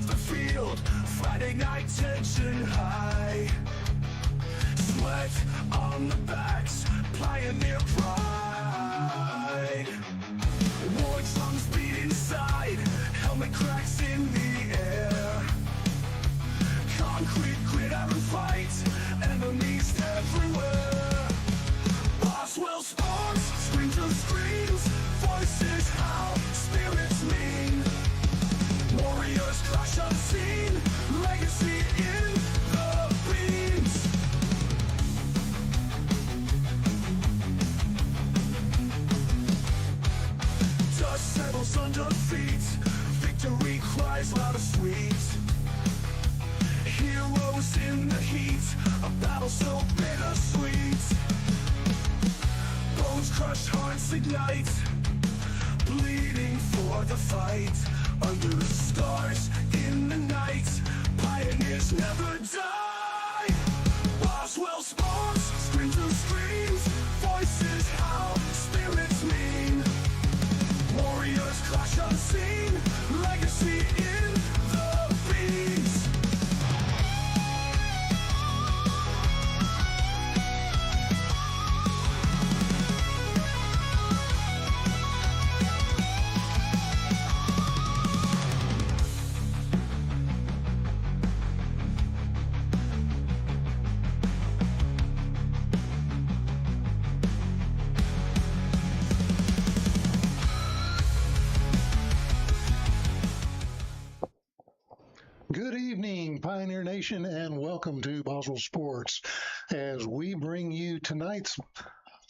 of the field, Friday night tension high. Sweat on the backs, pioneer pride. War drums beat inside, helmet cracks in the air. Concrete grit out and fight, enemies everywhere. Boswellsports, screams and screams, voices howl, spirits mean. Warriors clash unseen, legacy in the beams. Dust settles under feet, victory cries loud and sweet. Heroes in the heat, a battle so bittersweet. Bones crush, hearts ignite, bleeding for the fight. Under the stars in the night, pioneers never die. Boswell Sports, screams and screams, voices howl, spirits mean. Warriors clash unseen, legacy in the beams. Good evening, Pioneer Nation, and welcome to Boswell Sports as we bring you tonight's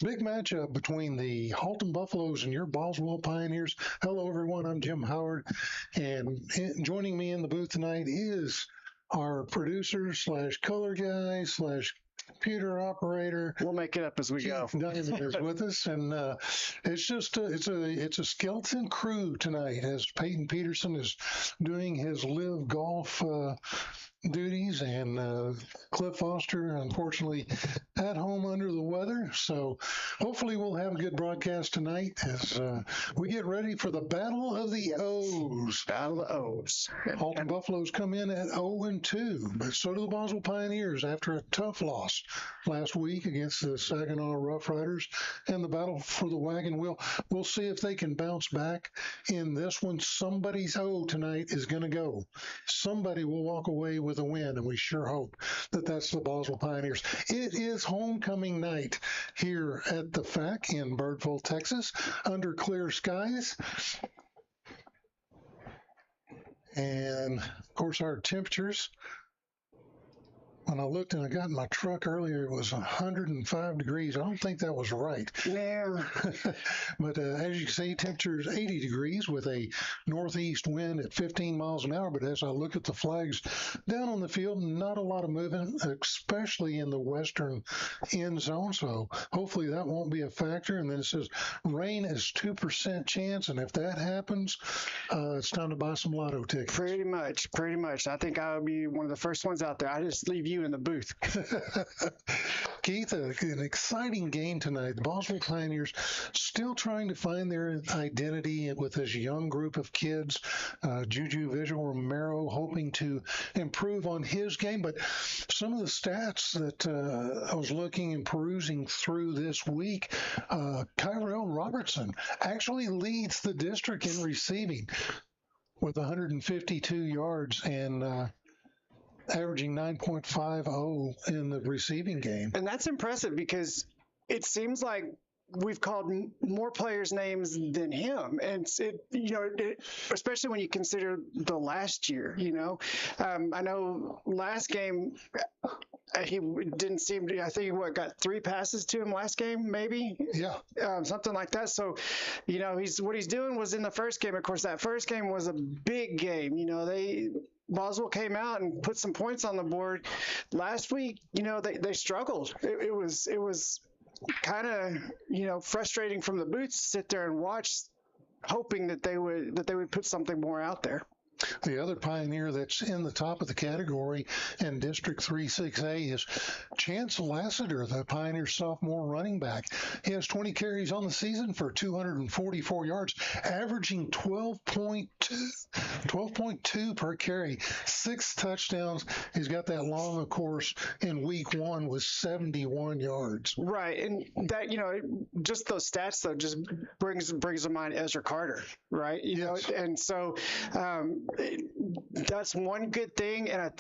big matchup between the Haltom Buffalos and your Boswell Pioneers. Hello, everyone. I'm Jim Howard, and joining me in the booth tonight is our producer slash color guy slash computer operator. We'll make it up as we go. Diamond is with us, and it's a skeleton crew tonight as Peyton Peterson is doing his live golf duties, and Cliff Foster, unfortunately, at home under the weather. So hopefully we'll have a good broadcast tonight as we get ready for the Battle of the O's. Battle of the O's. Haltom Buffalos come in at 0-2, but so do the Boswell Pioneers after a tough loss last week against the Saginaw Rough Riders and the battle for the wagon wheel. We'll see if they can bounce back in this one. Somebody's O tonight is going to go. Somebody will walk away with a win, and we sure hope that that's the Boswell Pioneers. It is homecoming night here at the FAC in Birdville, Texas, under clear skies. And, of course, our temperatures, when I looked and I got in my truck earlier, it was 105 degrees. I don't think that was right. Yeah. But as you can see, temperature is 80 degrees with a northeast wind at 15 miles an hour. But as I look at the flags down on the field, not a lot of movement, especially in the western end zone. So hopefully that won't be a factor. And then it says rain is 2% chance. And if that happens, it's time to buy some lotto tickets. Pretty much. I think I'll be one of the first ones out there. I just leave you in the booth. Keith, an exciting game tonight. The Boswell Pioneers still trying to find their identity with this young group of kids. Juju Visual Romero hoping to improve on his game, but some of the stats that I was looking and perusing through this week, Kyrell Robertson actually leads the district in receiving with 152 yards and averaging 9.50 in the receiving game. And that's impressive because it seems like we've called more players' names than him. And especially when you consider the last year, I know last game, he didn't seem to, I think got 3 passes to him last game, maybe? Yeah. Something like that. So, what he's doing was in the first game. Of course, that first game was a big game. Boswell came out and put some points on the board. Last week, they struggled. It was kind of, frustrating from the booth to sit there and watch, hoping that they would put something more out there. The other Pioneer that's in the top of the category in District 3-6A is Chance Lassiter, the Pioneer sophomore running back. He has 20 carries on the season for 244 yards, averaging 12.2 per carry, 6 touchdowns. He's got that long, of course, in week 1 was 71 yards. Right, and that just those stats though just brings to mind Ezra Carter, right? Yes. And so that's one good thing. And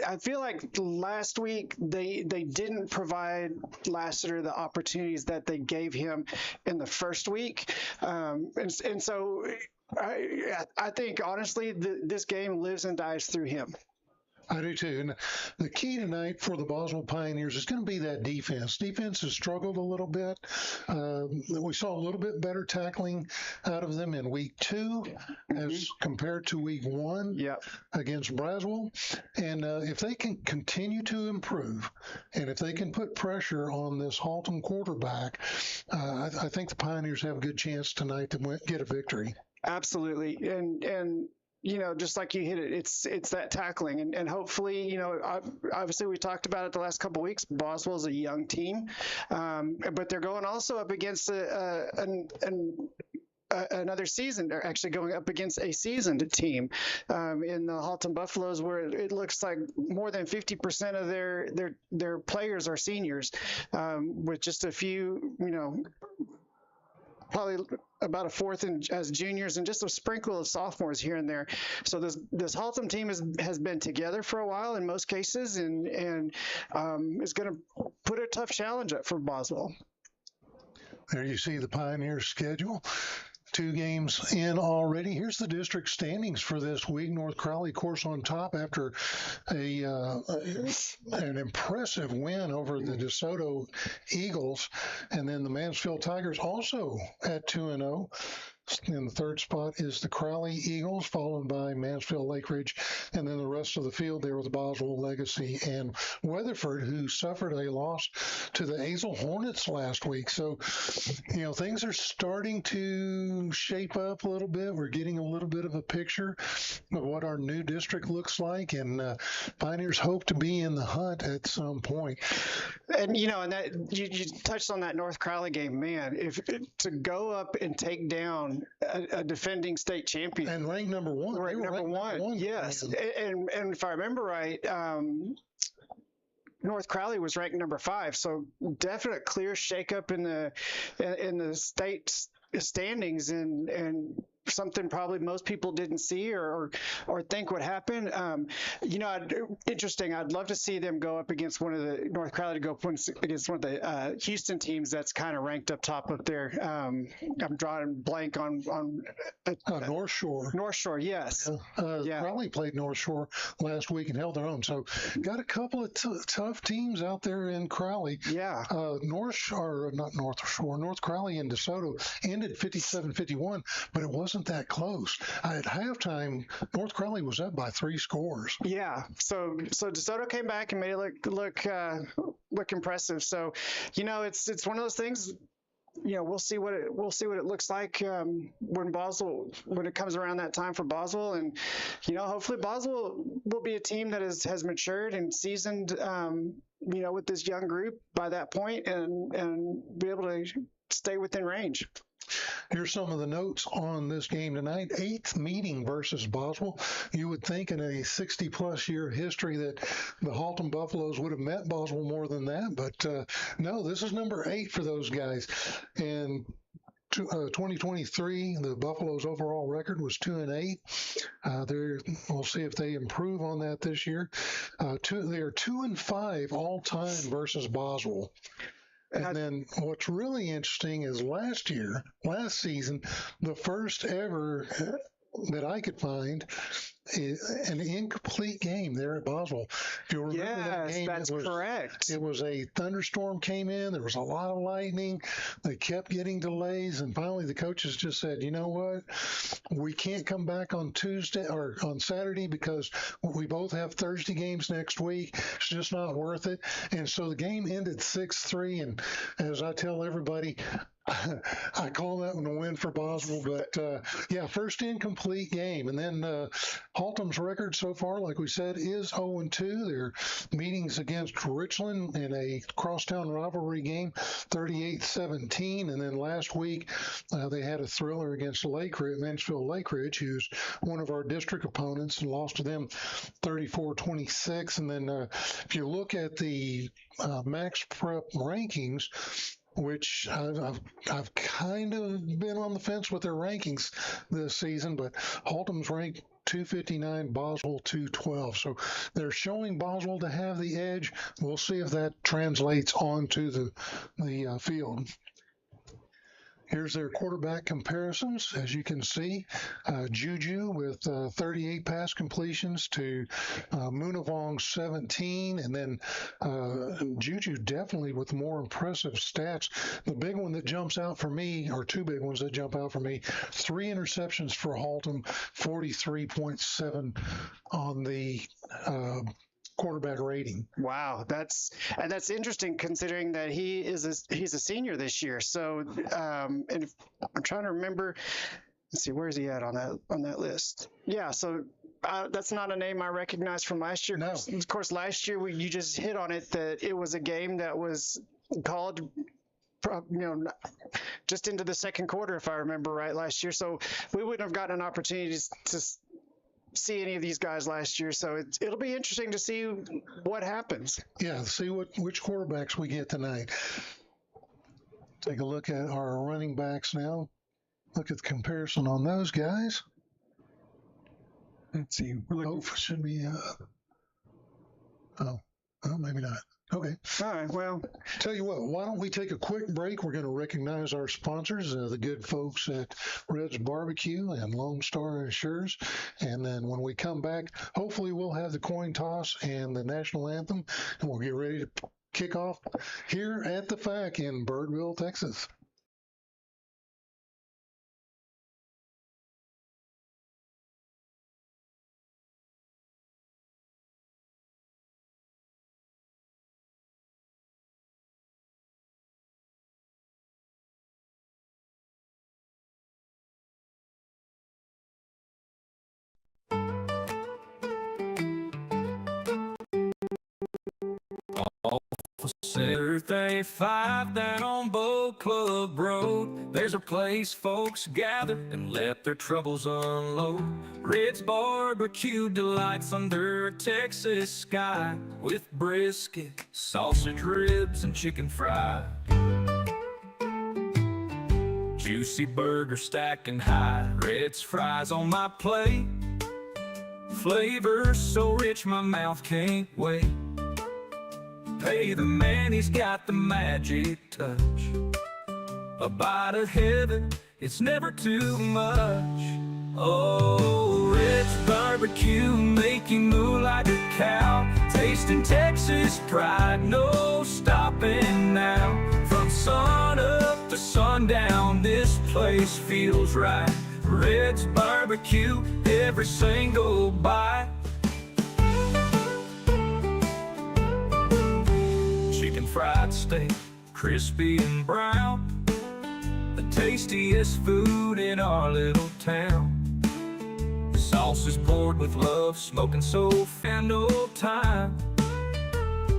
I feel like last week they didn't provide Lassiter the opportunities that they gave him in the first week, and so I think honestly this game lives and dies through him. I do too. And the key tonight for the Boswell Pioneers is going to be that defense. Defense has struggled a little bit. We saw a little bit better tackling out of them in week 2 as compared to week 1 against Boswell. And if they can continue to improve and if they can put pressure on this Haltom quarterback, I think the Pioneers have a good chance tonight to get a victory. Absolutely. And just like you hit it, it's that tackling, and hopefully, obviously we talked about it the last couple of weeks. Boswell's a young team, but they're going also up against another season. They're actually going up against a seasoned team in the Haltom Buffalos, where it looks like more than 50% of their players are seniors, with just a few, probably about a fourth as juniors and just a sprinkle of sophomores here and there. So this Haltom team has been together for a while in most cases, and is going to put a tough challenge up for Boswell. There you see the Pioneers schedule. 2 games in already. Here's the district standings for this week. North Crowley, of course, on top after an impressive win over the DeSoto Eagles. And then the Mansfield Tigers also at 2-0. In the third spot is the Crowley Eagles, followed by Mansfield Lake Ridge, and then the rest of the field there with Boswell Legacy and Weatherford, who suffered a loss to the Azle Hornets last week. So, things are starting to shape up a little bit. We're getting a little bit of a picture of what our new district looks like, and Pioneers hope to be in the hunt at some point. And and that you touched on that North Crowley game, man. To go up and take down a defending state champion and ranked number 1, number one, yes. And if I remember right, North Crowley was ranked number 5. So definite clear shakeup in the state standings, and something probably most people didn't see or think would happen. Interesting. I'd love to see them go up against one of the North Crowley to go up against one of the Houston teams that's kind of ranked up top up there. I'm drawing blank on North Shore. North Shore, yes. Crowley played North Shore last week and held their own. So got a couple of tough teams out there in Crowley. Yeah. North Crowley and DeSoto ended 57-51, but it wasn't that close. At halftime, North Crowley was up by 3 scores. Yeah. So DeSoto came back and made it look impressive. So, it's one of those things. We'll see what it looks like when it comes around that time for Boswell, and hopefully Boswell will be a team that has matured and seasoned, with this young group by that point, and be able to stay within range. Here's some of the notes on this game tonight. 8th meeting versus Boswell. You would think in a 60-plus year history that the Haltom Buffalos would have met Boswell more than that, but no, this is number 8 for those guys. And 2023, the Buffaloes' overall record was 2-8. We'll see if they improve on that this year. They are 2-5 all time versus Boswell. And then what's really interesting is last season, the first ever that I could find an incomplete game there at Boswell. If you remember that game, that's correct. It was a thunderstorm came in. There was a lot of lightning. They kept getting delays, and finally the coaches just said, "You know what? We can't come back on Tuesday or on Saturday because we both have Thursday games next week. It's just not worth it." And so the game ended 6-3. And as I tell everybody, I call that one a win for Boswell, but first incomplete game. And then Haltom's record so far, like we said, is 0-2. Their meetings against Richland in a crosstown rivalry game, 38-17. And then last week, they had a thriller against Mansfield Lake Ridge, who's one of our district opponents, and lost to them 34-26. And then if you look at the Max Prep rankings, which I've kind of been on the fence with their rankings this season, but Haltom's ranked 259, Boswell 212. So they're showing Boswell to have the edge. We'll see if that translates onto the field. Here's their quarterback comparisons. As you can see, Juju with 38 pass completions to Munavong 17, and then Juju definitely with more impressive stats. The big one that jumps out for me, or two big ones that jump out for me, 3 interceptions for Haltom, 43.7 on the quarterback rating. Wow, that's interesting considering that he's a senior this year. So, and I'm trying to remember. Let's see, where is he at on that list? Yeah, so that's not a name I recognize from last year. No. Of course, last year you just hit on it that it was a game that was called, just into the second quarter, if I remember right, last year. So we wouldn't have gotten an opportunity to see any of these guys last year, so it'll be interesting to see what happens. Yeah, see which quarterbacks we get tonight. Take a look at our running backs now. Look at the comparison on those guys. Let's see. Should be. Maybe not. Okay. All right. Well, tell you what, why don't we take a quick break? We're going to recognize our sponsors, the good folks at Red's Barbecue and Lone Star Insurers. And then when we come back, hopefully we'll have the coin toss and the national anthem, and we'll get ready to kick off here at the FAC in Birdville, Texas. Center 35 down on Boat Club Road. There's a place folks gather and let their troubles unload. Red's Barbecue delights under a Texas sky, with brisket, sausage ribs, and chicken fry. Juicy burger stacking high, Red's fries on my plate. Flavor so rich my mouth can't wait. Hey, the man, he's got the magic touch. A bite of heaven, it's never too much. Oh, Red's Barbecue, make you move like a cow. Tasting Texas pride, no stopping now. From sun up to sundown, this place feels right. Red's Barbecue, every single bite. Fried steak, crispy and brown, the tastiest food in our little town. Sauce is poured with love, smoking so and old time.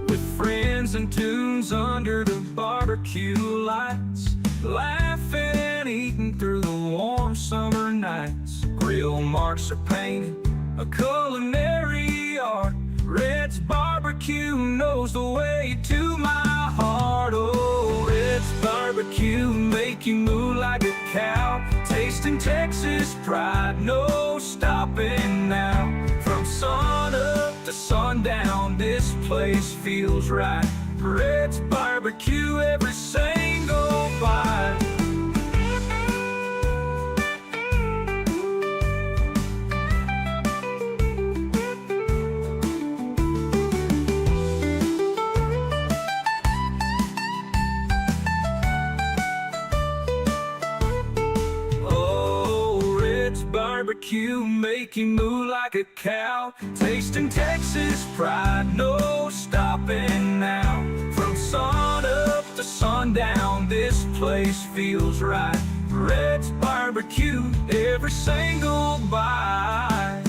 With friends and tunes under the barbecue lights, laughing and eating through the warm summer nights. Grill marks are painted, a culinary art. Red's Barbecue knows the way to my heart. Oh, Red's Barbecue, make you move like a cow. Tasting Texas pride, no stopping now. From sun up to sundown, this place feels right. Red's Barbecue, every single bite. Barbecue, make you move like a cow. Tasting Texas pride, no stopping now. From sun up to sundown, this place feels right. Red's Barbecue, every single bite.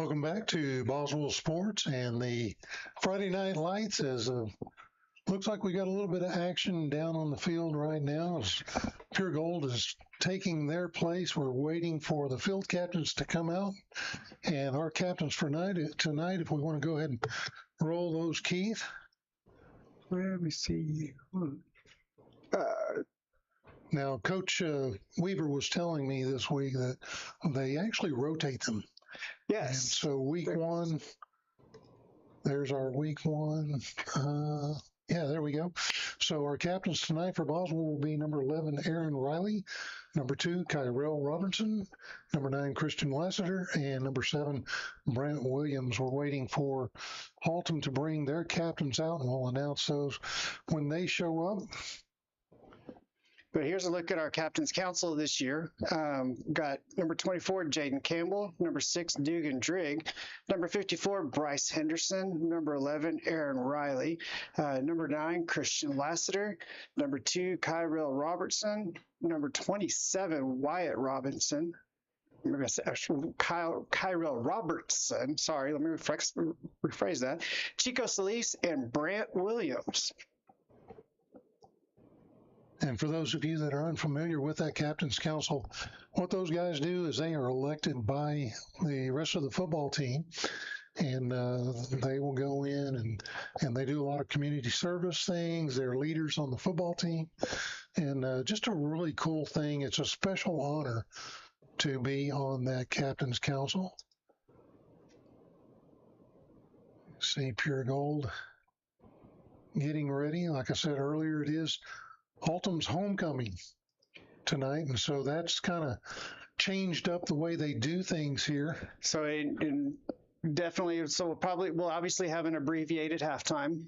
Welcome back to Boswell Sports and the Friday Night Lights. As looks like we got a little bit of action down on the field right now. As Pure Gold is taking their place. We're waiting for the field captains to come out, and our captains for tonight. If we want to go ahead and roll those, Keith. Let me see. Now, Coach Weaver was telling me this week that they actually rotate them. Yes. And so week one, there's our week one. Yeah, there we go. So our captains tonight for Boswell will be number 11, Aaron Riley, number 2, Kyrell Robertson, number 9, Christian Lassiter, and number 7, Brent Williams. We're waiting for Haltom to bring their captains out, and we'll announce those when they show up. But here's a look at our captain's council this year. Got number 24, Jaden Campbell, number 6, Dugan Drigg, number 54, Bryce Henderson, number 11, Aaron Riley, number 9, Christian Lassiter, number 2, Kyrell Robertson, number 27, Wyatt Robinson, Kyrell Robertson, sorry, let me rephrase that, Chico Solis, and Brant Williams. And for those of you that are unfamiliar with that captain's council, what those guys do is they are elected by the rest of the football team, and they will go in and they do a lot of community service things. They're leaders on the football team, and just a really cool thing. It's a special honor to be on that captain's council. See Pure Gold getting ready. Like I said earlier, it is Haltom's homecoming tonight, and so that's kind of changed up the way they do things here. So definitely, so we'll obviously have an abbreviated halftime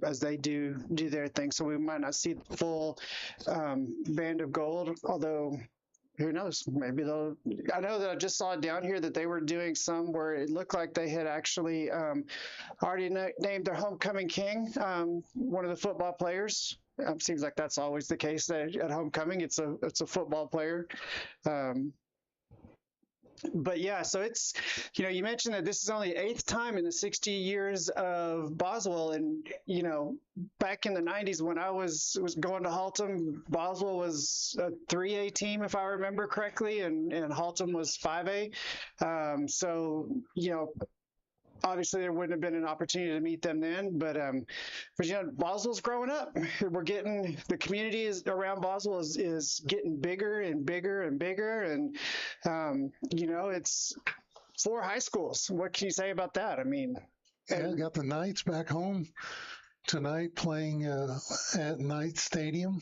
as they do their thing. So we might not see the full band of gold, although who knows? Maybe they'll. I know that I just saw down here that they were doing some where it looked like they had actually already named their homecoming king, one of the football players. Seems like that's always the case at homecoming. It's a football player. But yeah, so it's, you mentioned that this is only the 8th time in the 60 years of Boswell. And, back in the 90s when I was going to Haltom, Boswell was a 3A team, if I remember correctly, and Haltom was 5A. So, obviously there wouldn't have been an opportunity to meet them then, but Boswell's growing up. We're getting, the community around Boswell is getting bigger and bigger and bigger, and it's 4 high schools. What can you say about that? I mean, yeah, got the Knights back home tonight playing at Knight Stadium.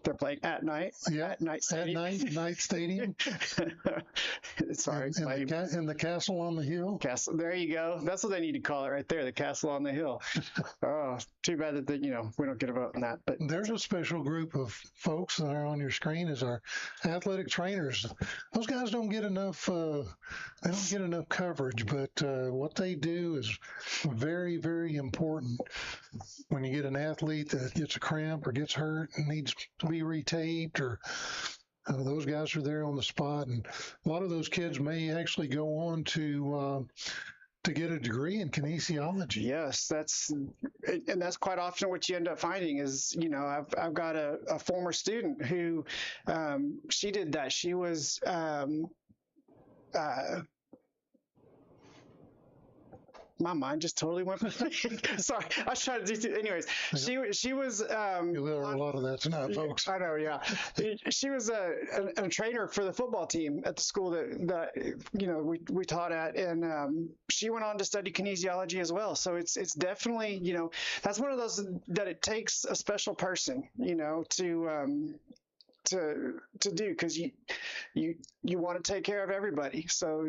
They're playing at night. Yeah, at Knight Stadium. At Knight Stadium. Sorry, and the Castle on the Hill. Castle. There you go. That's what they need to call it right there. The Castle on the Hill. Oh, too bad that we don't get a vote on that. But there's a special group of folks that are on your screen as our athletic trainers. Those guys don't get enough. They don't get enough coverage, but what they do is very, very important. When you get an athlete that gets a cramp or gets hurt and needs to be retaped, or those guys are there on the spot, and a lot of those kids may actually go on to get a degree in kinesiology. Yes, that's quite often what you end up finding is, I've got a former student who she did that. She was my mind just totally went. Sorry, I was trying to do. Anyways, she was. You'll learn a lot of that tonight, folks. I know, yeah. She was a trainer for the football team at the school that we taught at, and she went on to study kinesiology as well. So it's definitely that's one of those that it takes a special person to do, because you want to take care of everybody. So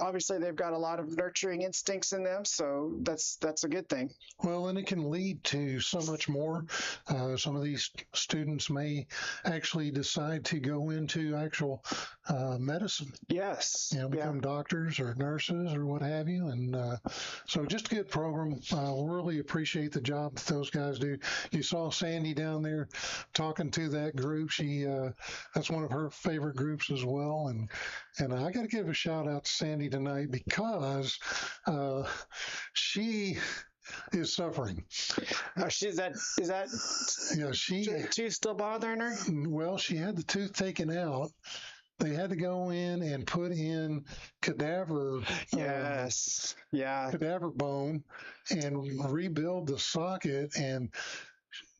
obviously they've got a lot of nurturing instincts in them, so that's a good thing. Well, and it can lead to so much more. Some of these students may actually decide to go into actual medicine. Yes. Become doctors or nurses or what have you. And so just a good program. Really appreciate the job that those guys do. You saw Sandy down there talking to that group. That's one of her favorite groups as well. well, and I got to give a shout out to Sandy tonight because she is suffering. Is that Yeah, tooth still bothering her? well, she had the tooth taken out. They had to go in and put in cadaver. Yes. Yeah. Cadaver bone and rebuild the socket, and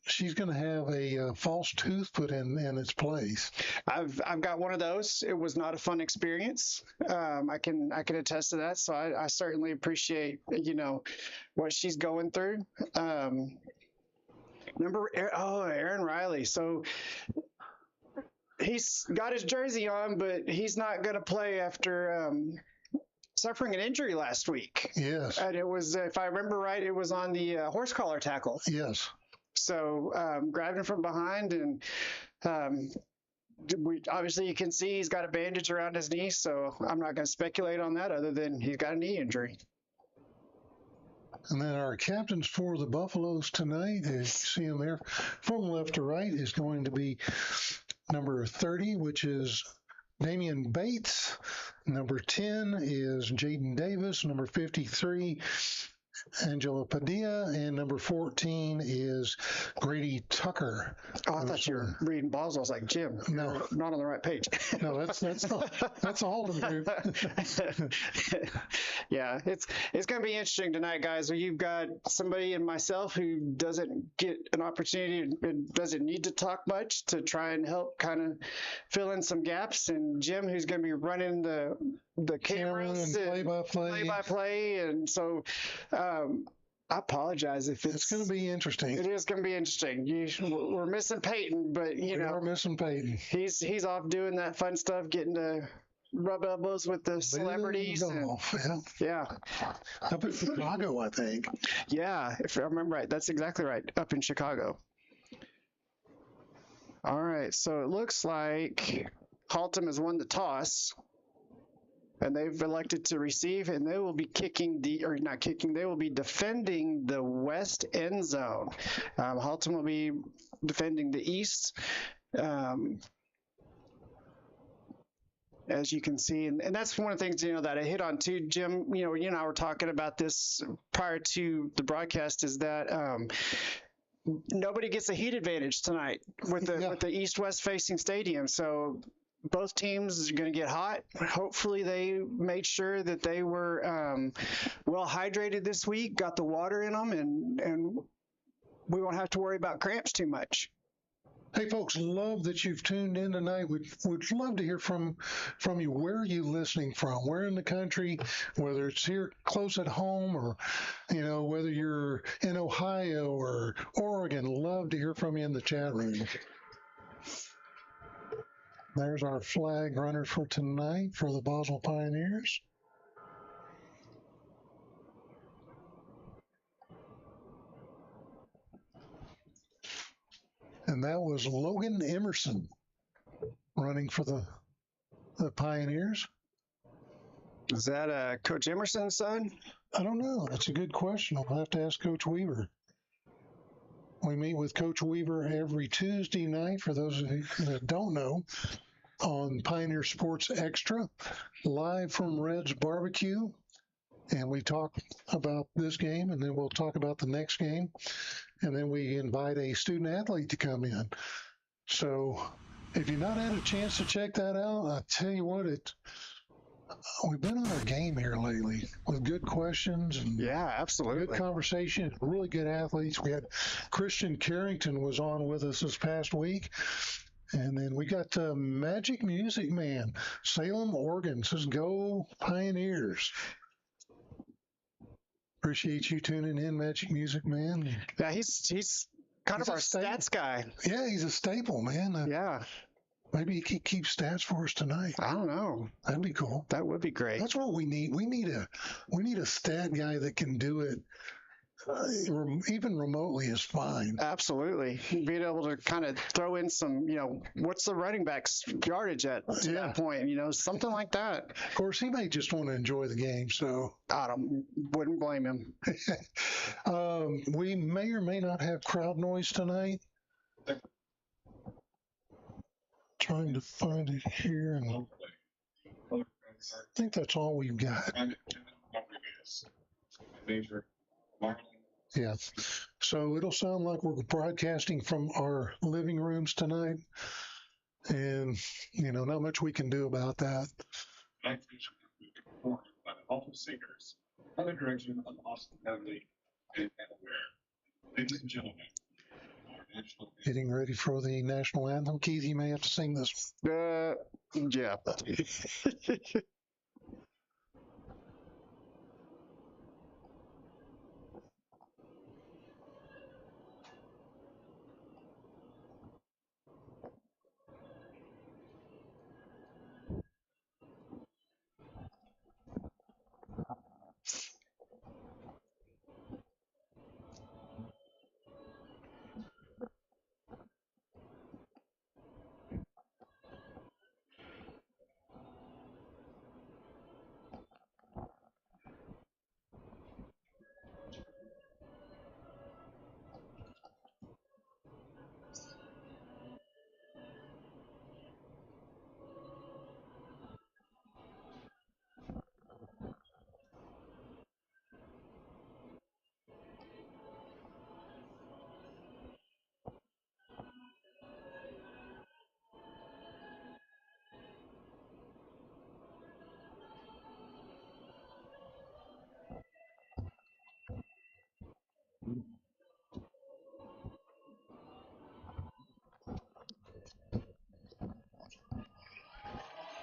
she's going to have a false tooth put in its place. I've got one of those. It was not a fun experience. I can attest to that. So I certainly appreciate what she's going through. Aaron Riley. So he's got his jersey on, but he's not going to play after suffering an injury last week. Yes. And it was, if I remember right, it was on the horse collar tackle. Yes. So grabbed him from behind, and obviously you can see he's got a bandage around his knee. So I'm not going to speculate on that other than he's got a knee injury. And then our captains for the Buffaloes tonight, as you see them there from left to right, is going to be number 30, which is Damian Bates. Number 10 is Jaden Davis. Number 53, Angelo Padilla. And number 14 is Grady Tucker. Oh, I thought you were reading Boswell. I was like, Jim, no, you're not on the right page. No, that's a Haltom group. Yeah, it's going to be interesting tonight, guys. You've got somebody and myself who doesn't get an opportunity and doesn't need to talk much to try and help kind of fill in some gaps, and Jim, who's going to be running the cameras and play-by-play, and so I apologize if it's going to be interesting. It is going to be interesting. We're missing Peyton, but we are missing Peyton. He's off doing that fun stuff, getting to rub elbows with the celebrities. Yeah. Up in Chicago, I think. Yeah, if I remember right, that's exactly right. Up in Chicago. All right, so it looks like Haltom has won the toss, and they've elected to receive, and they will be they will be defending the west end zone. Haltom will be defending the east. As you can see, and that's one of the things that I hit on too, Jim. You and I were talking about this prior to the broadcast. Is that nobody gets a heat advantage tonight with the east-west facing stadium. So both teams are going to get hot. Hopefully, they made sure that they were well hydrated this week, got the water in them, and we won't have to worry about cramps too much. Hey, folks, love that you've tuned in tonight. We'd love to hear from you. Where are you listening from? Where in the country, whether it's here close at home or, whether you're in Ohio or Oregon, love to hear from you in the chat room. There's our flag runners for tonight for the Boswell Pioneers. And that was Logan Emerson running for the Pioneers. Is that Coach Emerson's son? I don't know. That's a good question. I'll have to ask Coach Weaver. We meet with Coach Weaver every Tuesday night, for those of you that don't know, on Pioneer Sports Extra, live from Red's Barbecue. And we talk about this game, and then we'll talk about the next game. And then we invite a student athlete to come in. So if you've not had a chance to check that out, I tell you what, we've been on our game here lately with good questions and absolutely good conversation, really good athletes. We had Christian Carrington was on with us this past week. And then we got Magic Music Man, Salem, Oregon. Says go Pioneers. Appreciate you tuning in, Magic Music Man. Yeah, he's kind of our stats guy. Yeah, he's a staple, man. Yeah. Maybe he can keep stats for us tonight. I don't know. That'd be cool. That would be great. That's what we need. We need a stat guy that can do it. Even remotely is fine. Absolutely. Being able to kind of throw in some, what's the running back's yardage at that point, something like that. Of course, he may just want to enjoy the game, so I wouldn't blame him. We may or may not have crowd noise tonight. Trying to find it here. And think that's all we've got. Yeah. So it'll sound like we're broadcasting from our living rooms tonight. And, not much we can do about that. Under direction of Austin Heavily and ladies and gentlemen, getting ready for the national anthem. Keith, you may have to sing this. Yeah.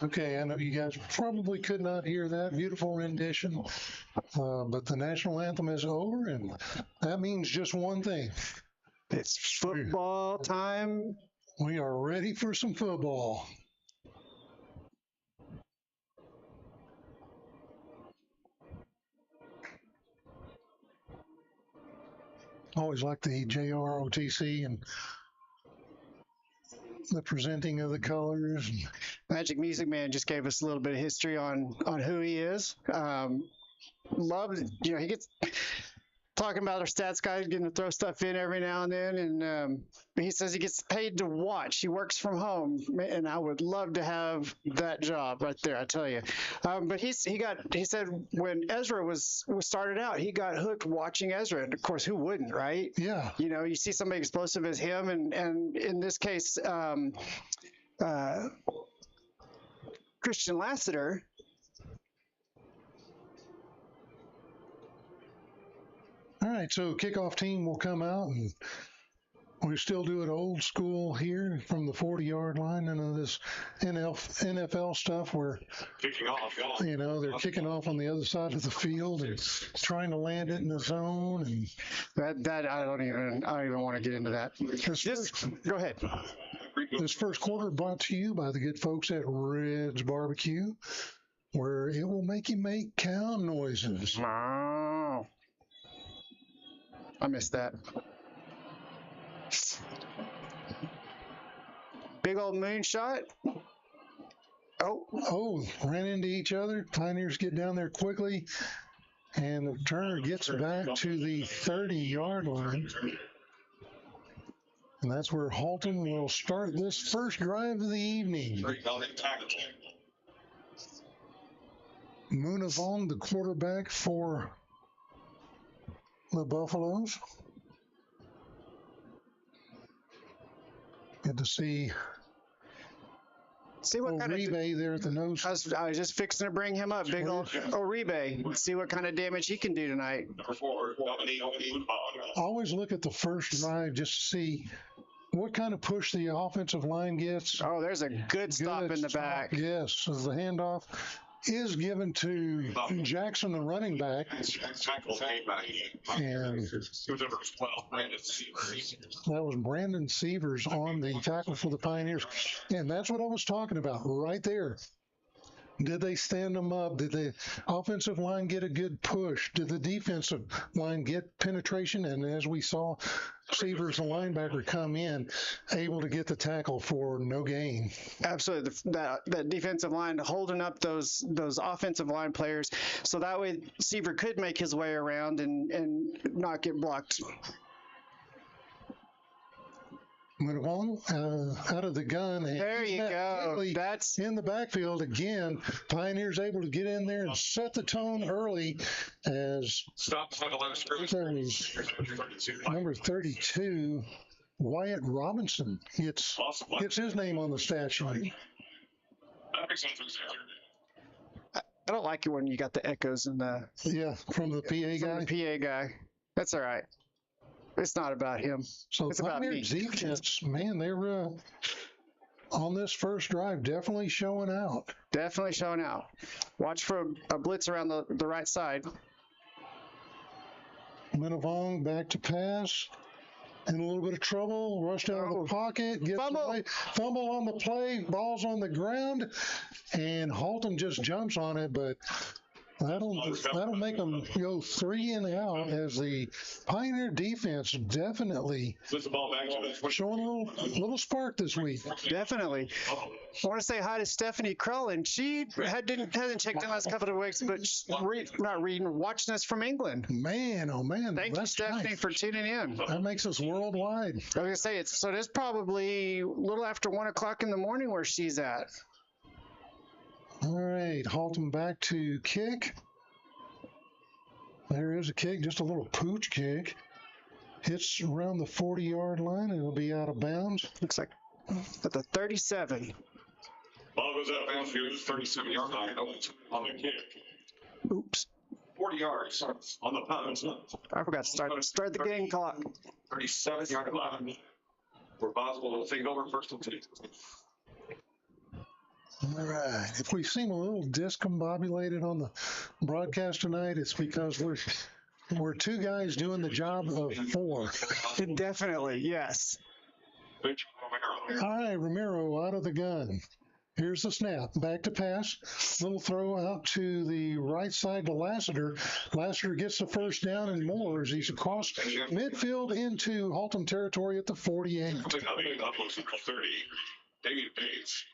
Okay, I know you guys probably could not hear that beautiful rendition, but the national anthem is over, and that means just one thing. It's football time. We are ready for some football. Always like the JROTC and the presenting of the colors. Magic Music Man just gave us a little bit of history on who he is. Loved, he gets talking about our stats guy getting to throw stuff in every now and then, and he says he gets paid to watch. He works from home, and I would love to have that job right there. I tell you. But he said when Ezra was started out, he got hooked watching Ezra, and of course, who wouldn't, right? Yeah. You see somebody explosive as him, and in this case, Christian Lassiter. All right, so kickoff team will come out, and we still do it old school here from the 40-yard line. None of this NFL stuff where kicking off. They're kicking off on the other side of the field and trying to land it in the zone. And that I don't even want to get into that. Go ahead. This first quarter brought to you by the good folks at Red's Barbecue, where it will make you make cow noises. Wow. I missed that. Big old moonshot. Oh, ran into each other. Pioneers get down there quickly, and the returner gets back to the 30-yard line. And that's where Haltom will start this first drive of the evening. Munavong, the quarterback for the Buffalos. Good to see what kind Oribe there at the nose. I was just fixing to bring him up, big old Oribe. See what kind of damage he can do tonight. Always look at the first drive just to see what kind of push the offensive line gets. Oh, there's a good stop in the back. Yes, so the handoff is given to Jackson, the running back. And that was Brandon Severs on the tackle for the Pioneers. And that's what I was talking about right there. Did they stand them up? Did the offensive line get a good push? Did the defensive line get penetration? And as we saw, Severs, the linebacker, come in, able to get the tackle for no gain. Absolutely. That defensive line holding up those offensive line players, so that way Seaver could make his way around and not get blocked. Winavong out of the gun. And There you go. That's in the backfield again. Pioneers able to get in there and set the tone early as number 32, Wyatt Robinson, gets his name on the stat sheet. I don't like it when you got the echoes in the from the PA guy. From the PA guy. That's all right. It's not about him. So it's about me. Defense, man, they were on this first drive definitely showing out. Definitely showing out. Watch for a blitz around the right side. Winavong back to pass. In a little bit of trouble, rushed out of the pocket, gets away, fumble on the play, ball's on the ground, and Haltom just jumps on it, but that'll make them go 3 and out as the Pioneer defense definitely showing a little spark this week. Definitely. I want to say hi to Stephanie Crowland. She hasn't checked in the last couple of weeks, but watching us from England. Man, oh man. Thank you, Stephanie, for tuning in. That makes us worldwide. I was going to say, it's probably a little after 1 o'clock in the morning where she's at. All right, Haltom back to kick. There is a kick, just a little pooch kick. Hits around the 40-yard line, and it'll be out of bounds. Looks like at the 37. Ball goes out of bounds for the 37-yard line on the kick. Oops. 40 yards on the punt. I forgot to start the game clock. 37-yard line. For Boswell will take over first and 2. All right. If we seem a little discombobulated on the broadcast tonight, it's because we're 2 guys doing the job of 4. Definitely, yes. All right, Romero out of the gun. Here's the snap. Back to pass. Little throw out to the right side to Lassiter. Lassiter gets the first down and more as he's across midfield into Haltom territory at the 48.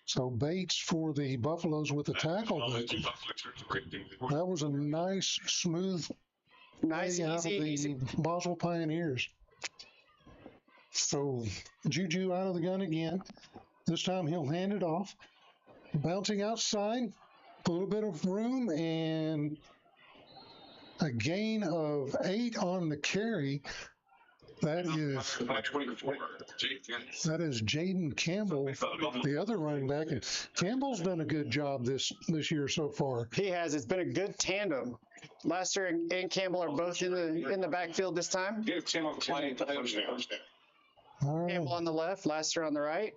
So Bates for the Buffaloes with the tackle. That was a nice, smooth play out of the Boswell Pioneers. So Juju out of the gun again. This time he'll hand it off. Bouncing outside, a little bit of room, and a gain of 8 on the carry. That is Jaden Campbell, the other running back. And Campbell's done a good job this year so far. He has. It's been a good tandem. Lassiter and Campbell are both in the backfield this time. All right. Campbell on the left, Lassiter on the right.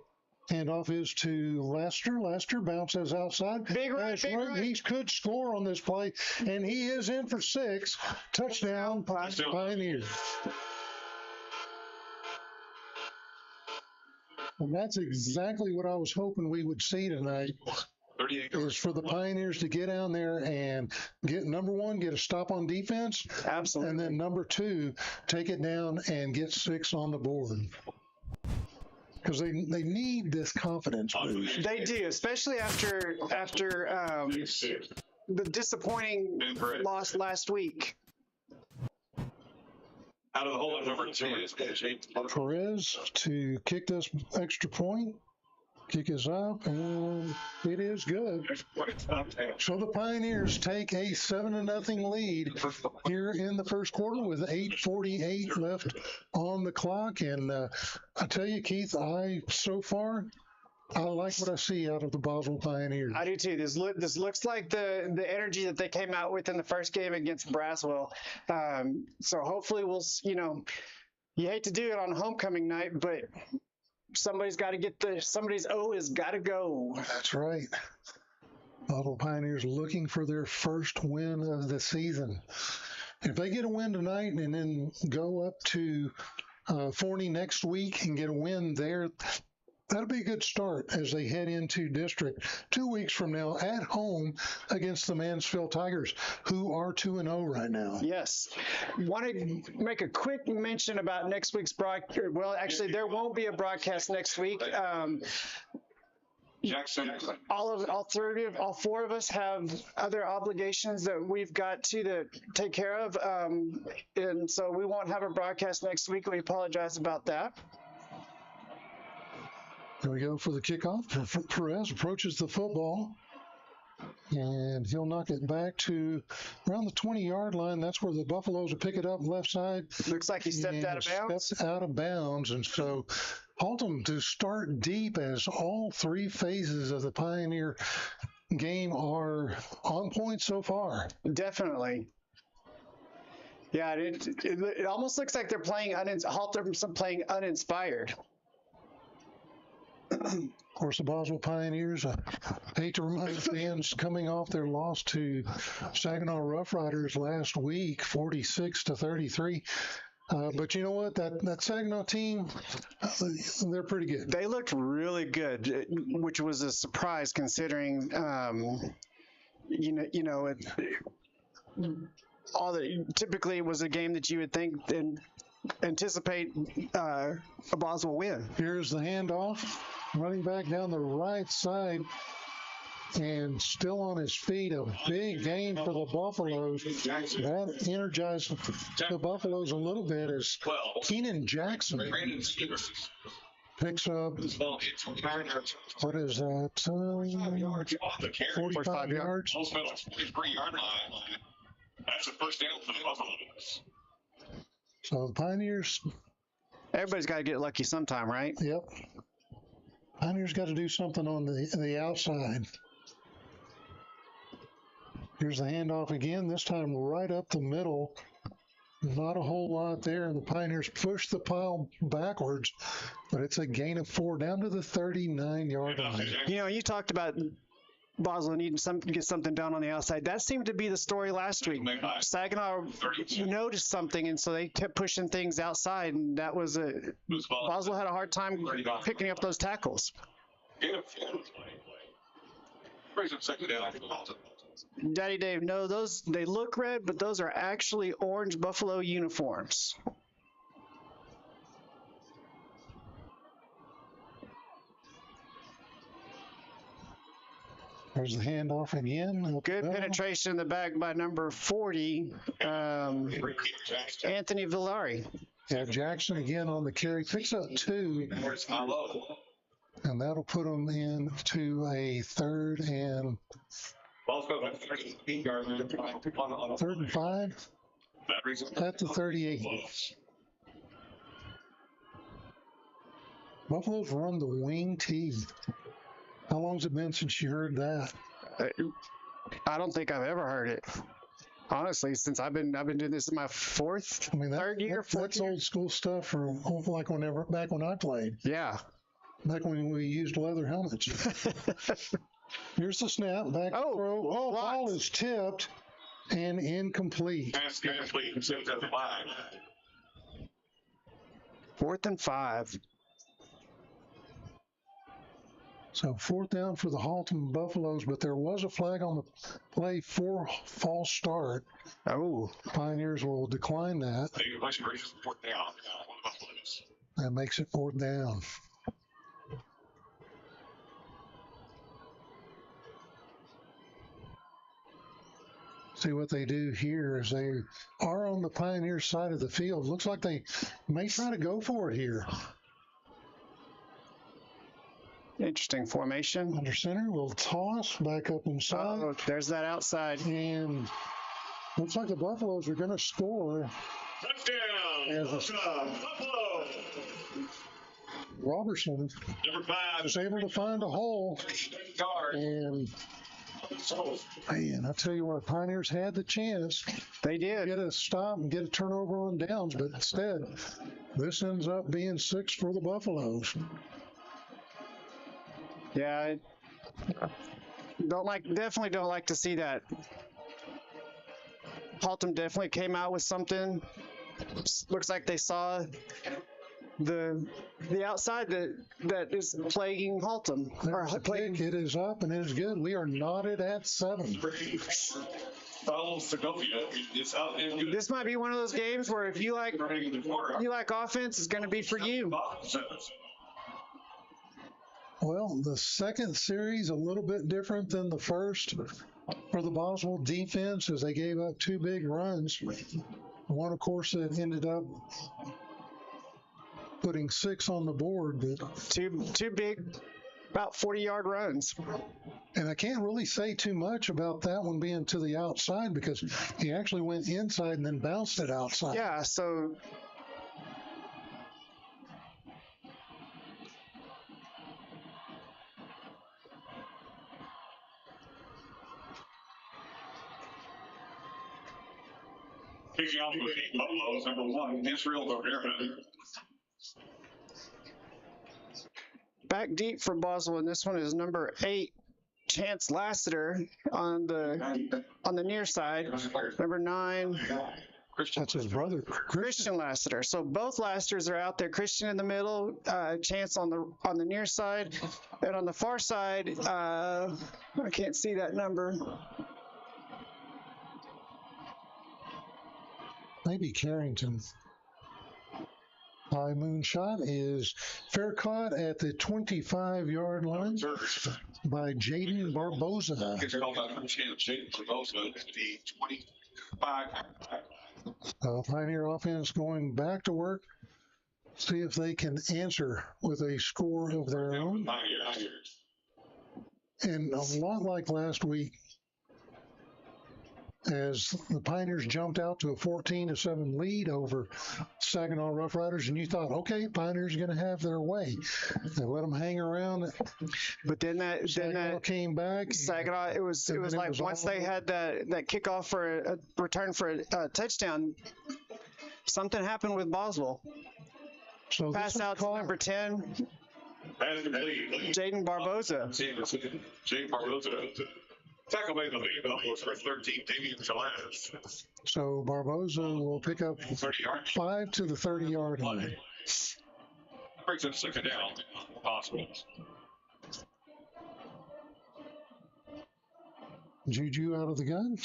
Handoff is to Lester. Lester bounces outside. Big right. He could score on this play, and he is in for 6. Touchdown, Pioneers. And that's exactly what I was hoping we would see tonight, is for the Pioneers to get down there and get, number 1, get a stop on defense. Absolutely. And then number 2, take it down and get 6 on the board. Because they need this confidence boost. They do, especially after the disappointing loss last week. Out of the hole, number 2 is Perez to kick this extra point. Kick is up, and it is good. So the Pioneers take a 7-0 lead here in the first quarter with 8:48 left on the clock. And I tell you, Keith, so far, I like what I see out of the Boswell Pioneers. I do too. This looks like the energy that they came out with in the first game against Boswell. So hopefully you hate to do it on homecoming night, but somebody's got to somebody's O has got to go. That's right. Boswell Pioneers looking for their first win of the season. If they get a win tonight and then go up to Forney next week and get a win there, that'll be a good start as they head into district 2 weeks from now at home against the Mansfield Tigers, who are 2-0 right now. Yes. Want to make a quick mention about next week's broadcast. Well, actually, there won't be a broadcast next week. Jackson. All 4 of us have other obligations that we've got to take care of, and so we won't have a broadcast next week. We apologize about that. Here we go for the kickoff. Perez approaches the football, and he'll knock it back to around the 20-yard line. That's where the Buffaloes will pick it up left side. Looks like he stepped out of bounds. Stepped out of bounds, and so Haltom to start deep as all three phases of the Pioneer game are on point so far. Definitely. Yeah, it almost looks like they're playing Haltom's playing uninspired. Of course, the Boswell Pioneers, I hate to remind fans, coming off their loss to Saginaw Roughriders last week, 46-33. But you know what? That Saginaw team, they're pretty good. They looked really good, which was a surprise considering, typically it was a game that you would think and anticipate a Boswell win. Here's the handoff, running back down the right side, and still on his feet. A big game for the Buffaloes. That energized the Buffaloes a little bit as Keenan Jackson picks up, what is that, 45 yards? That's a first down for the Buffaloes. So the Pioneers. Everybody's got to get lucky sometime, right? Yep. Pioneers got to do something on the outside. Here's the handoff again, this time right up the middle. Not a whole lot there, and the Pioneers push the pile backwards, but it's a gain of 4 down to the 39-yard line. You talked about Boswell needing to get something done on the outside. That seemed to be the story last week. Saginaw noticed something, and so they kept pushing things outside, and that was Boswell had a hard time picking up those tackles. Daddy Dave, no, they look red, but those are actually orange Buffalo uniforms. There's the handoff again. Good penetration in the back by number 40, Anthony Villari. Yeah, Jackson again on the carry. Picks up 2. And that'll put them into a third and 5 at the 38. Buffalo's run the wing T. How long's it been since you heard that? I don't think I've ever heard it. Honestly, since I've been doing this in my fourth year. That's old school stuff from like back when I played. Yeah. Back when we used leather helmets. Here's the snap. Back throw. Oh, ball is tipped and incomplete. That's incomplete. 4th and 5. So 4th down for the Haltom Buffalos, but there was a flag on the play for false start. Oh. Pioneers will decline that. That makes it 4th down. See what they do here is they are on the Pioneer side of the field. Looks like they may try to go for it here. Interesting formation. Under center, will toss back up inside. Oh, there's that outside. And looks like the Buffaloes are going to score. Touchdown! Buffalo! Robertson Number 5 was able to find a hole. And man, I tell you what, Pioneers had the chance. They did. Get a stop and get a turnover on downs, but instead, this ends up being 6 for the Buffaloes. Yeah, definitely don't like to see that. Haltom definitely came out with something. Looks like they saw the outside that is plaguing Haltom. It is up and it is good. We are knotted at 7. This might be one of those games where if you like offense, it's going to be for you. Well, the second series a little bit different than the first for the Boswell defense as they gave up 2 big runs. One, of course, that ended up putting 6 on the board. But, Two big, about 40-yard runs. and I can't really say too much about that one being to the outside because he actually went inside and then bounced it outside. Yeah, so Kicking off with the Buffaloes, number 1, Israel Rivera. back deep for Boswell, and this one is number 8, Chance Lassiter on the near side. Number 9, That's his brother, Christian Lassiter. So both Lassiters are out there. Christian in the middle, Chance on the near side, and on the far side, I can't see that number. maybe Carrington. High moonshot is fair caught at the 25-yard line by Jaden Barboza. Gets called out for chance. Jaden Barboza at the 25. Pioneer offense going back to work. See if they can answer with a score of their own. And a lot like last week, as the Pioneers jumped out to a 14-7 lead over Saginaw Rough Riders, and you thought, okay, Pioneers are going to have their way. They let them hang around. But then that came back. Saginaw, it was like once they had that kickoff for a return for a touchdown, something happened with Boswell. So Pass out to number 10, Jaden Barboza. Jaden Barboza. Tackle made the lead. Buffaloes for 13. Damian Gillespie. So Barboza will pick up 30 yards. 5 to the 30-yard line. Brings up 2nd down. Possible. Juju out of the gun.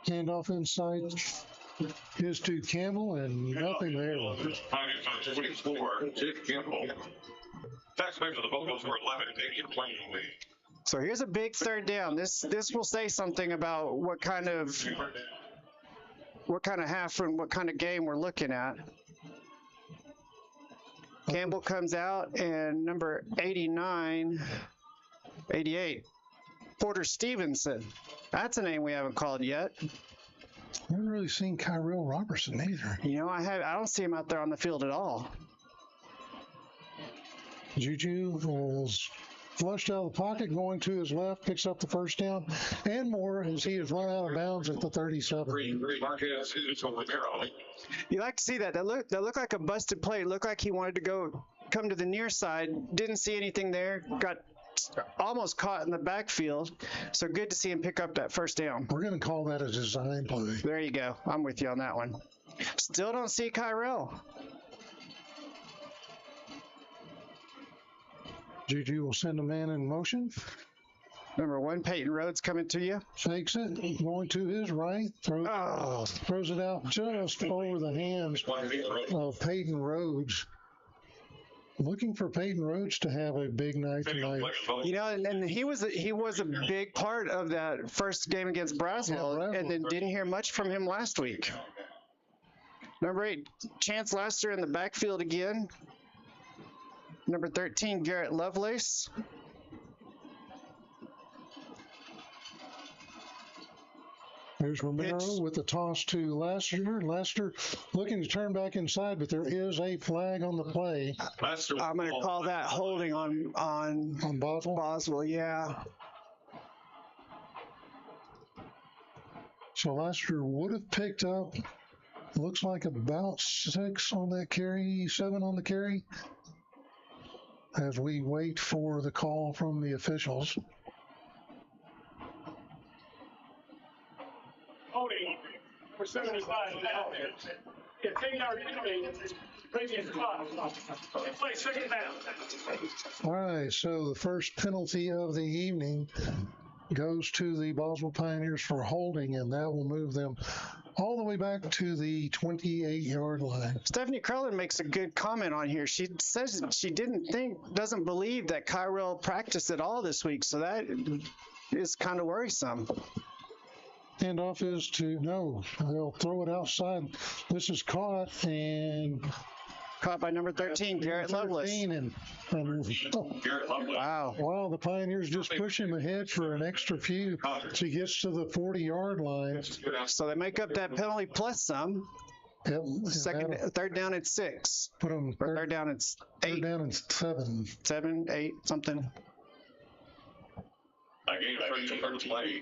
Handoff inside is to Campbell, and nothing there. Pioneers on 24. Jake Campbell. Tackle made for the Buffaloes for 11. Damian playing lead. So here's a big 3rd down. This will say something about what kind of half and what kind of game we're looking at. Campbell comes out, and number 88, Porter Stevenson. That's a name we haven't called yet. I haven't really seen Kyrell Robertson either. You know, I don't see him out there on the field at all. Juju was flushed out of the pocket, going to his left, picks up the 1st down and more as he is run out of bounds at the 37. Marquez is on the arrow. You like to see that. That looked like a busted play. It looked like he wanted to come to the near side. Didn't see anything there. Got almost caught in the backfield. So good to see him pick up that 1st down. We're going to call that a design play. There you go. I'm with you on that one. Still don't see Kyrell. Juju will send a man in motion. Number 1, Peyton Rhodes coming to you. Fakes it, going to his right, throws it out just over the hands of Peyton Rhodes. Looking for Peyton Rhodes to have a big night tonight. You know, and he was a big part of that first game against Braswell, and then didn't hear much from him last week. Number 8, Chance Lassiter in the backfield again. Number 13, Garrett Lovelace. There's Romero with the toss to Lassiter. Lassiter looking to turn back inside, but there is a flag on the play. I'm going to call that holding on Boswell. Boswell, yeah. So Lassiter would have picked up, looks like about 6 on that carry, 7 on the carry, as we wait for the call from the officials. Holding for 75 now. If they are doing previous spot, they play 2nd down. All right, so the first penalty of the evening goes to the Boswell Pioneers for holding, and that will move them all the way back to the 28-yard line. Stephanie Crowland makes a good comment on here. She says she doesn't believe that Kyrell practiced at all this week, so that is kind of worrisome. Handoff is to, no, they'll throw it outside. This is caught, and Caught by number 13, Garrett Lovelace. 13 Garrett Lovelace. Wow. wow, the Pioneers just push him ahead for an extra few. So he gets to the 40-yard line. So they make up that penalty plus some. Yep, Third down at 6. put him Or third down at 8. third down and 7. 7, 8, something. I gave a third play.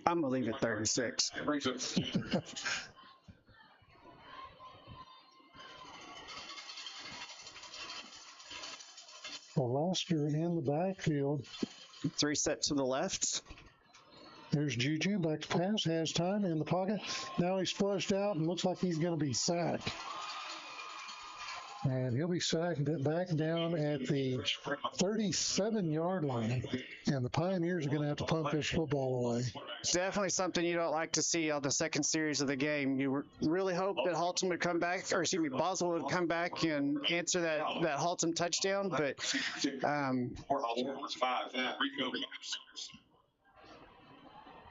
I'm going to leave it 36. Brings it. Well, last year in the backfield, 3 set to the left. there's Juju back to pass, has time in the pocket. Now he's flushed out and looks like he's going to be sacked. And he'll be sacked back down at the 37-yard line. And the Pioneers are going to have to pump this football away. Definitely something you don't like to see on the second series of the game. You really hope that Haltom would come back, or excuse me, Boswell would come back and answer that Haltom touchdown. But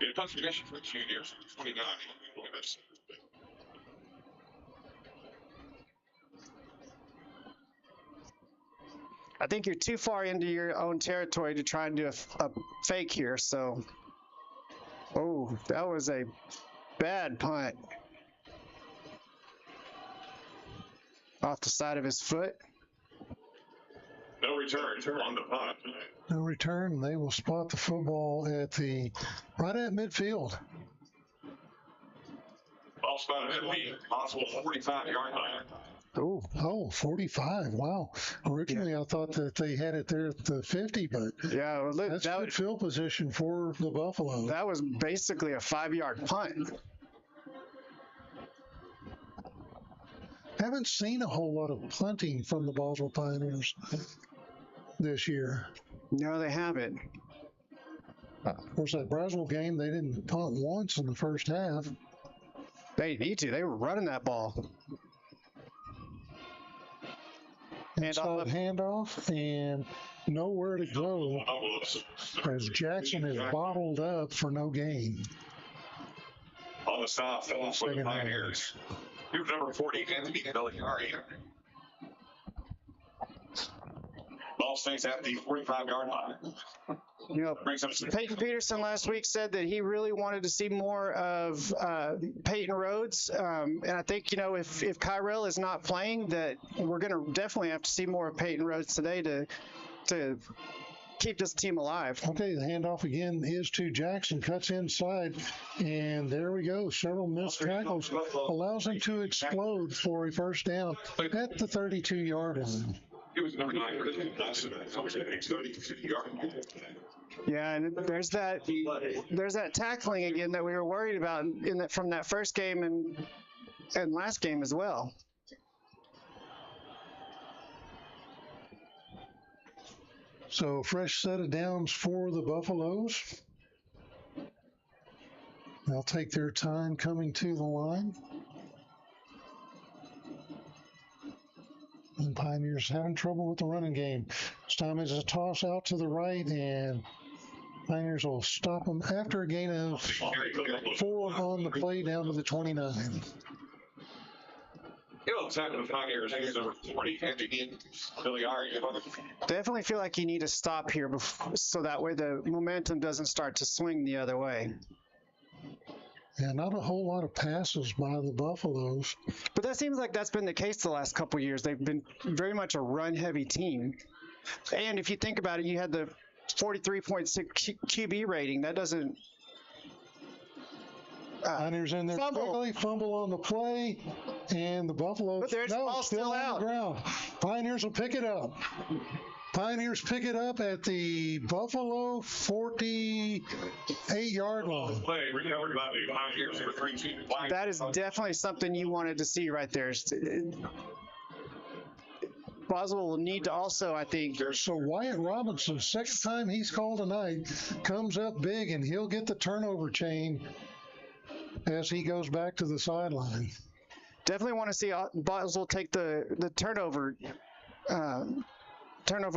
In punctuation for juniors, 29. I think you're too far into your own territory to try and do a fake here. So, oh, that was a bad punt. Off the side of his foot. No return on the punt. No return. They will spot the football right at midfield. Ball spotted at the possible 45-yard line. Oh, 45. Wow. Originally, I thought that they had it there at the 50, but Yeah, well, look, that's good field position for the Buffalo. that was basically a 5-yard punt. Haven't seen a whole lot of punting from the Boswell Pioneers this year. No, they haven't. Of course, that Boswell game, they didn't punt once in the first half. They need to. They were running that ball. Inside handoff and nowhere to go as Jackson is bottled up for no gain. On the stop for the Pioneers. Here's number 40, Anthony Belliari. Ball stays at the 45-yard line. You know, Brings up Peyton Peterson last week said that he really wanted to see more of Peyton Rhodes. And I think, you know, if Kyrell is not playing, that we're going to definitely have to see more of Peyton Rhodes today to keep this team alive. Okay, the handoff again is to Jackson, cuts inside, and there we go. Several missed tackles allows him to explode for a first down at the 32-yard line. It was number 9. Yeah, and there's that tackling again that we were worried about from that first game and last game as well. So fresh set of downs for the Buffaloes. They'll take their time coming to the line. And Pioneers having trouble with the running game. This time is a toss out to the right, and Pioneers will stop them after a gain of 4 on the play down to the 29. Definitely feel like you need to stop here so that way the momentum doesn't start to swing the other way. Yeah, not a whole lot of passes by the Buffaloes. But that seems like that's been the case the last couple of years. They've been very much a run-heavy team. And if you think about it, you had the 43.6 QB rating. That doesn't... Pioneers in there quickly, fumble on the play, and the Buffaloes... But there's the ball still out. On the ground. Pioneers will pick it up. Pioneers pick it up at the Buffalo 48-yard line. That is definitely something you wanted to see right there. Boswell will need to also, I think. So Wyatt Robinson, second time he's called tonight, comes up big, and he'll get the turnover chain as he goes back to the sideline. Definitely want to see Boswell take the turnover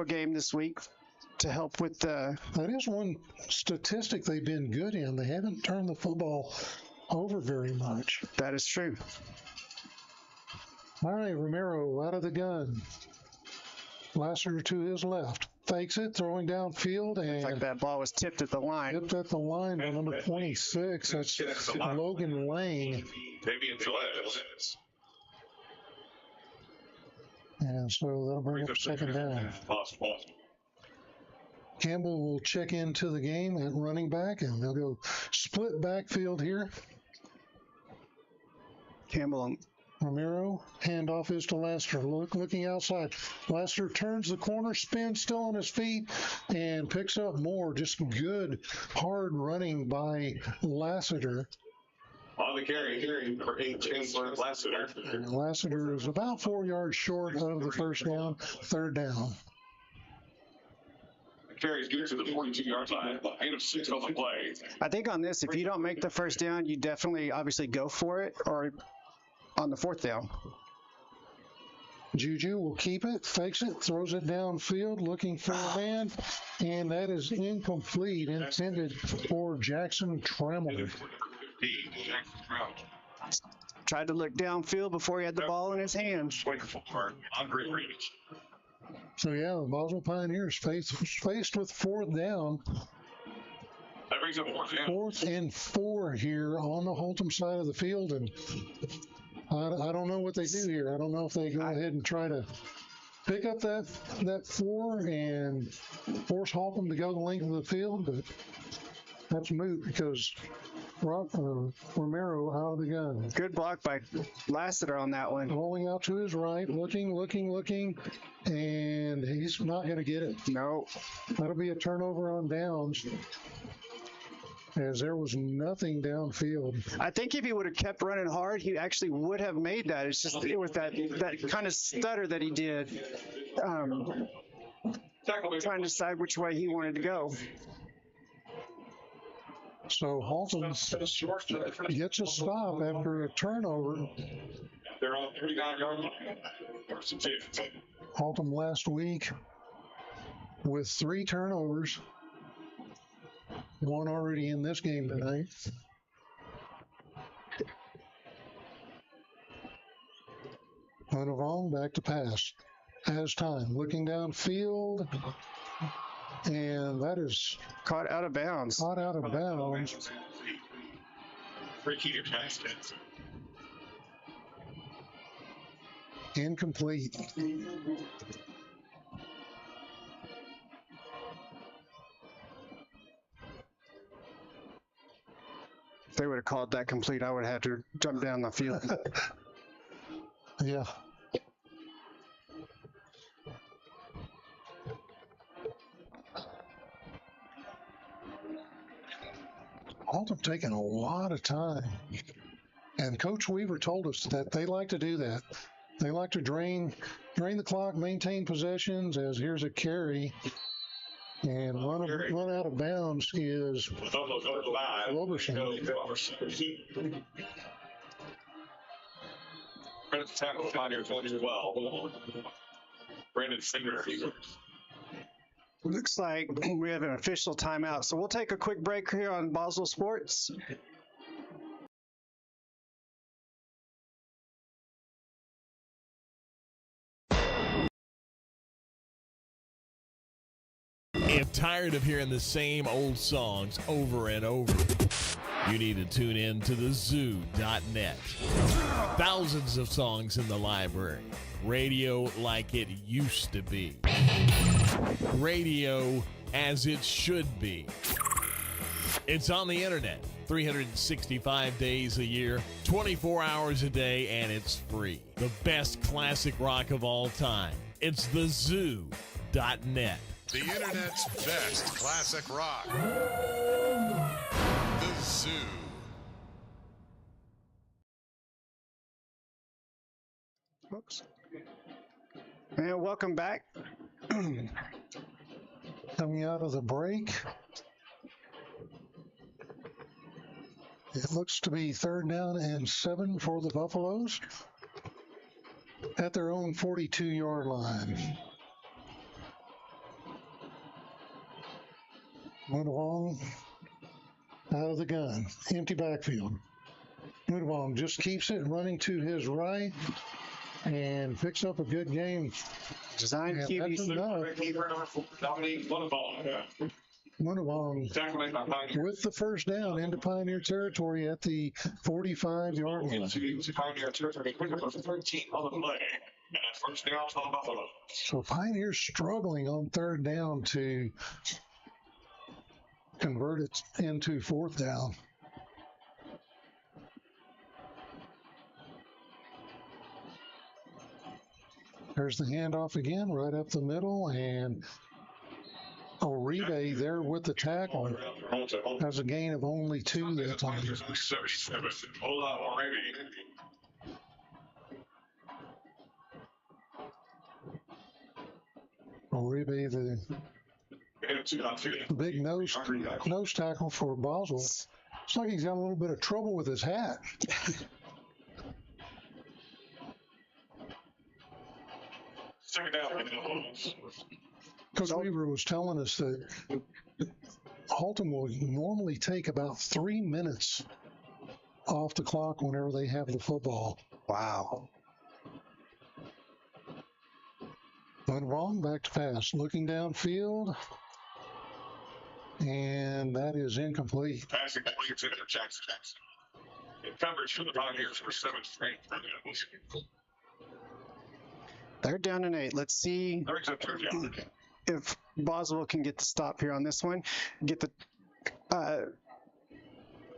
game this week to help with the... That is one statistic they've been good in. They haven't turned the football over very much. That is true. All right, Romero out of the gun. Lassiter to his left. Fakes it, throwing downfield, and Looks like that ball was tipped at the line. tipped at the line by number 26. That's Logan Lang. Maybe in Gillette. And so that'll bring up second down. Possible. Campbell will check into the game at running back, and they'll go split backfield here. Campbell. Romero, handoff is to Lassiter. Looking outside. Lassiter turns the corner, spins, still on his feet, and picks up more. Just good, hard running by Lassiter. On the carry for Lassiter. And Lassiter is about 4 yards short of the first down, third down. Carries good to the 42-yard line. 8 of 6 on the play. I think on this, if you don't make the first down, you definitely obviously go for it, or on the fourth down. Juju will keep it, fakes it, throws it downfield, looking for a man, and that is incomplete, intended for Jackson Trammell. Tried to look downfield before he had the ball in his hands. So yeah, the Boswell Pioneers faced with fourth down. That brings up fourth down. 4th and 4 here on the Haltom side of the field, and I don't know what they do here. I don't know if they go ahead and try to pick up that 4 and force Haltom to go the length of the field, but that's moot because Romero out of the gun. Good block by Lassiter on that one. Rolling out to his right, looking, and he's not going to get it. No. That'll be a turnover on downs, as there was nothing downfield. I think if he would have kept running hard, he actually would have made that. It's just it was that kind of stutter that he did, trying to decide which way he wanted to go. So Haltom gets a stop after a turnover. They're on 39-yard line. Haltom last week with 3 turnovers. One already in this game tonight. Hunavong back to pass. Has time. Looking downfield. And that is Caught out of bounds. caught out of bounds. Free key to Jackson. Incomplete. If they would have called that complete, I would have had to jump down the field. Yeah. Haltom taking a lot of time. And Coach Weaver told us that they like to do that. They like to drain the clock, maintain possessions, as here's a carry. And run out of bounds is Roberson. Credit to tackle Pioneers as well. Brandon Singer. Looks like we have an official timeout, so we'll take a quick break here on Boswell Sports. If tired of hearing the same old songs over and over, you need to tune in to thezoo.net. Thousands of songs in the library. Radio like it used to be. Radio as it should be. It's on the internet 365 days a year, 24 hours a day, and it's free. The best classic rock of all time. It's thezoo.net. The internet's best classic rock. The Zoo. Oops. And welcome back. Coming out of the break. It looks to be 3rd down and 7 for the Buffaloes at their own 42-yard line. Mudawong out of the gun. Empty backfield. Mudawong just keeps it running to his right. and picks up a good game. Design And QB. that's enough. Dominique Lunaball. Lunabong Tackling by Pioneer. with the first down into Pioneer territory at the 45-yard line. Pioneer territory. 13 on the play. And that's first down for the Buffalo. So Pioneer's struggling on third down to convert it into fourth down. There's the handoff again, right up the middle, and Oribe there with the tackle. Has a gain of only 2 that time. 77. Hold on, Oribe. Oribe, the big nose tackle for Boswell. Looks like he's got a little bit of trouble with his hat. Second down. Coach Weaver was telling us that Haltom will normally take about 3 minutes off the clock whenever they have the football. Wow. Went wrong, back to pass. Looking downfield, and that is incomplete. Passing completes it to Jackson. In coverage for the Pioneers for 7 straight. They're down in 8. Let's see There's a third down. if Boswell can get the stop here on this one. Get the.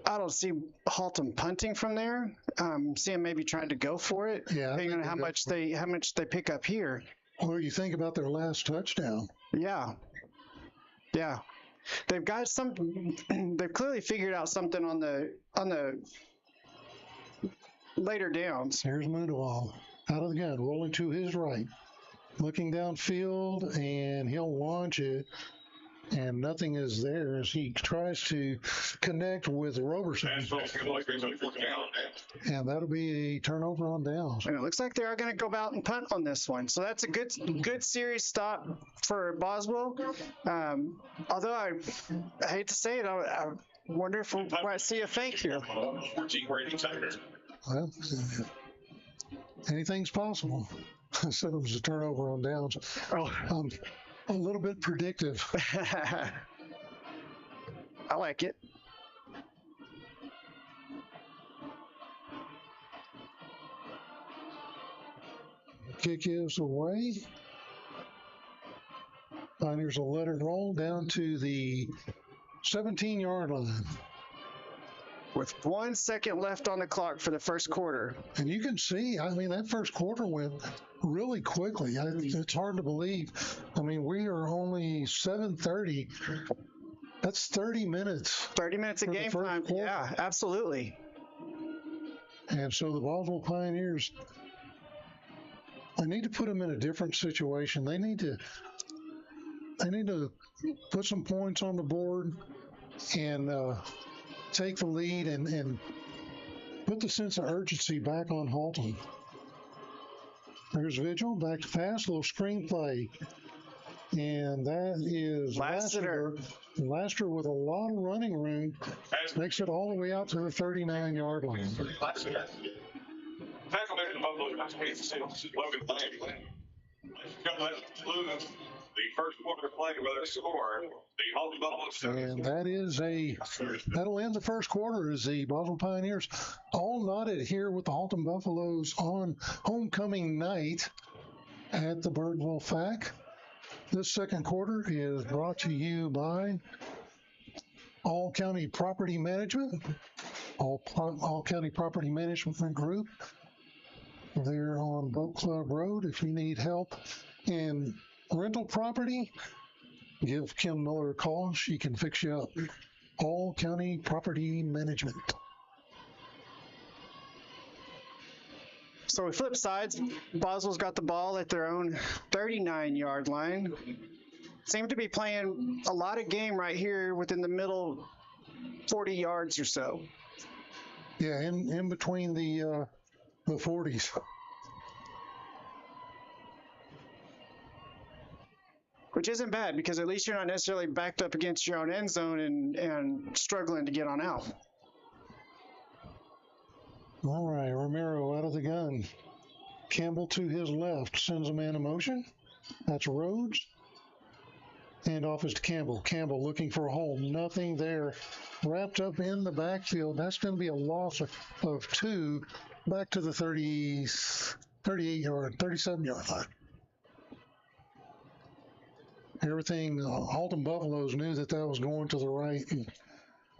I don't see Haltom punting from there. See him maybe trying to go for it. Yeah, I Depending on think how much they pick up here. What do you think about their last touchdown? Yeah. Yeah. They've got some. They've clearly figured out something on the later downs. Here's Moonawall out of the gun, rolling to his right, looking downfield, and he'll launch it, and nothing is there as he tries to connect with Roberson, and that'll be a turnover on downs. And it looks like they are going to go out and punt on this one. So that's a good series stop for Boswell. Although I hate to say it, I wonder if we might see a fake here. 14 rating seconds. Well, anything's possible. I said it was a turnover on downs. Oh. A little bit predictive. I like it. Kick is away. Pioneers will let it roll down to the 17-yard line. With 1 second left on the clock for the first quarter. And you can see, I mean, that first quarter went really quickly. It's hard to believe. I mean, we are only 7:30. That's 30 minutes. 30 minutes of game time. Quarter. Yeah, absolutely. And so the Boswell Pioneers, I need to put them in a different situation. They need to put some points on the board and take the lead and put the sense of urgency back on Haltom. There's Vigil, back to pass, little screen play. And that is Lassiter. Lassiter with a lot of running room. Makes it all the way out to the 39-yard line. Tackle there in Buffalo. Logan Lang. The first quarter play with a score. The Haltom Buffalo. And that'll end the first quarter as the Boswell Pioneers all knotted here with the Haltom Buffalos on homecoming night at the Birdville FAC. This second quarter is brought to you by All County Property Management, All County Property Management Group. They're on Boat Club Road. If you need help in rental property, give Kim Miller a call. She can fix you up. All County Property Management. So we flip sides. Boswell's got the ball at their own 39-yard line. Seem to be playing a lot of game right here within the middle 40 yards or so. Yeah, in between the 40s. Which isn't bad because at least you're not necessarily backed up against your own end zone and struggling to get on out. All right, Romero out of the gun. Campbell to his left sends a man in motion. That's Rhodes. And off is to Campbell. Campbell looking for a hole. Nothing there. Wrapped up in the backfield. That's going to be a loss of 2 back to the 37-yard line. Everything, Haltom Buffalos knew that was going to the right. And